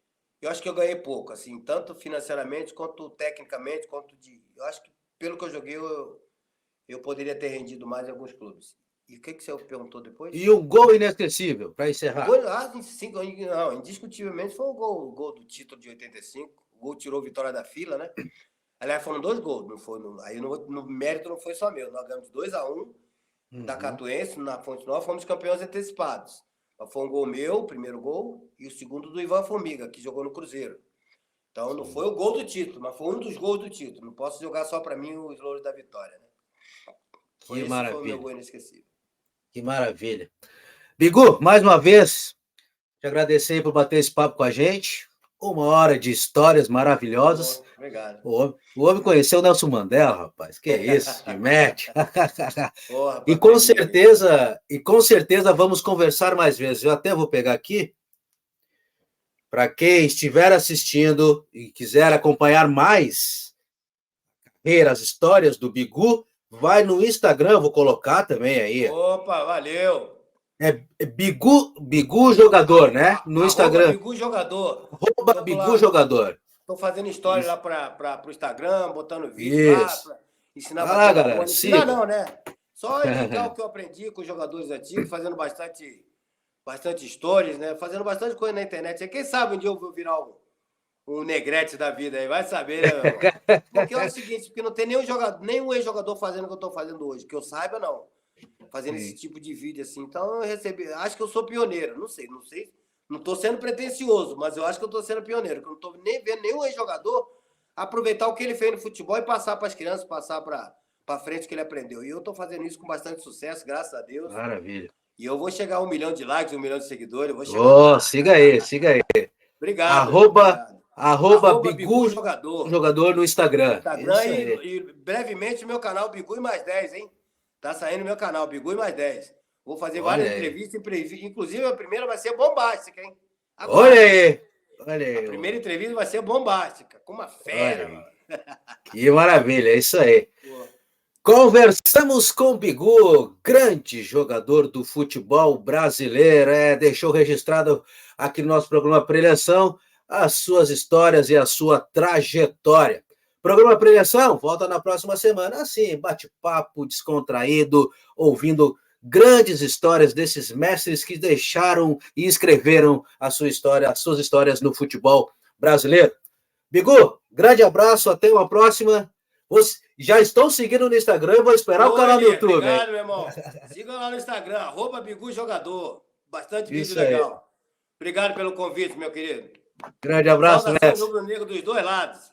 eu acho que eu ganhei pouco, assim, tanto financeiramente, quanto tecnicamente, eu acho que pelo que eu joguei, eu poderia ter rendido mais em alguns clubes. E o que você perguntou depois? E o gol inesquecível, para encerrar? Indiscutivelmente foi o gol do título de 85. O gol tirou a Vitória da fila, né? Aliás, foram 2 gols, não foi, aí no mérito não foi só meu. Nós ganhamos 2-1 da Catuense, na Fonte Nova, fomos campeões antecipados. Foi um gol meu, o primeiro gol, e o segundo do Ivan Formiga, que jogou no Cruzeiro. Então, não foi o gol do título, mas foi um dos gols do título. Não posso jogar só para mim os louros da vitória, né? Que maravilha. Foi o meu gol inesquecível. Que maravilha. Bigu, mais uma vez, te agradecer aí por bater esse papo com a gente. 1 hora de histórias maravilhosas. Obrigado. O homem conheceu o Nelson Mandela, rapaz. Que isso, que mete. Porra, E com certeza vamos conversar mais vezes. Eu até vou pegar aqui. Para quem estiver assistindo e quiser acompanhar mais as histórias do Bigu, vai no Instagram, eu vou colocar também aí. Opa, valeu. É Bigu Jogador, né? No Instagram. Bigu Jogador. Bigu Jogador. Estou fazendo história lá para o Instagram, botando vídeo lá, para ensinar a galera. Ensinar não, né? Só indicar o que eu aprendi com os jogadores antigos, fazendo bastante stories, né? Fazendo bastante coisa na internet. Quem sabe um dia eu vou virar um Negrete da vida aí, vai saber, né, meu irmão? Porque é o seguinte, porque não tem nenhum ex-jogador fazendo o que eu estou fazendo hoje, que eu saiba, não. Fazendo esse tipo de vídeo assim. Então eu acho que eu sou pioneiro, não sei. Não estou sendo pretencioso, mas eu acho que eu estou sendo pioneiro, que eu não estou nem vendo nenhum ex-jogador aproveitar o que ele fez no futebol e passar para as crianças, passar para frente o que ele aprendeu. E eu estou fazendo isso com bastante sucesso, graças a Deus. Maravilha. E eu vou chegar a 1 milhão de likes, 1 milhão de seguidores. Eu vou chegar siga aí. Obrigado. Arroba Bigu Jogador no Instagram. E brevemente o meu canal Bigu e Mais 10, hein? Tá saindo meu canal Bigu e Mais 10. Vou fazer várias entrevistas, inclusive a primeira vai ser bombástica, hein? Agora, olha aí. A primeira entrevista vai ser bombástica, com uma fera, mano. Que maravilha, é isso aí. Pô. Conversamos com o Bigu, grande jogador do futebol brasileiro. Deixou registrado aqui no nosso programa Preleção as suas histórias e a sua trajetória. Programa Preleção volta na próxima semana, assim, bate-papo descontraído, ouvindo grandes histórias desses mestres que deixaram e escreveram a sua história, as suas histórias no futebol brasileiro. Bigu, grande abraço, até uma próxima. Já estão seguindo no Instagram, eu vou esperar o canal no YouTube. Obrigado, meu irmão. Sigam lá no Instagram, @Bigu Jogador. Bastante vídeo legal. Obrigado pelo convite, meu querido. Grande abraço, mestre. Rubro-negro dos 2 lados.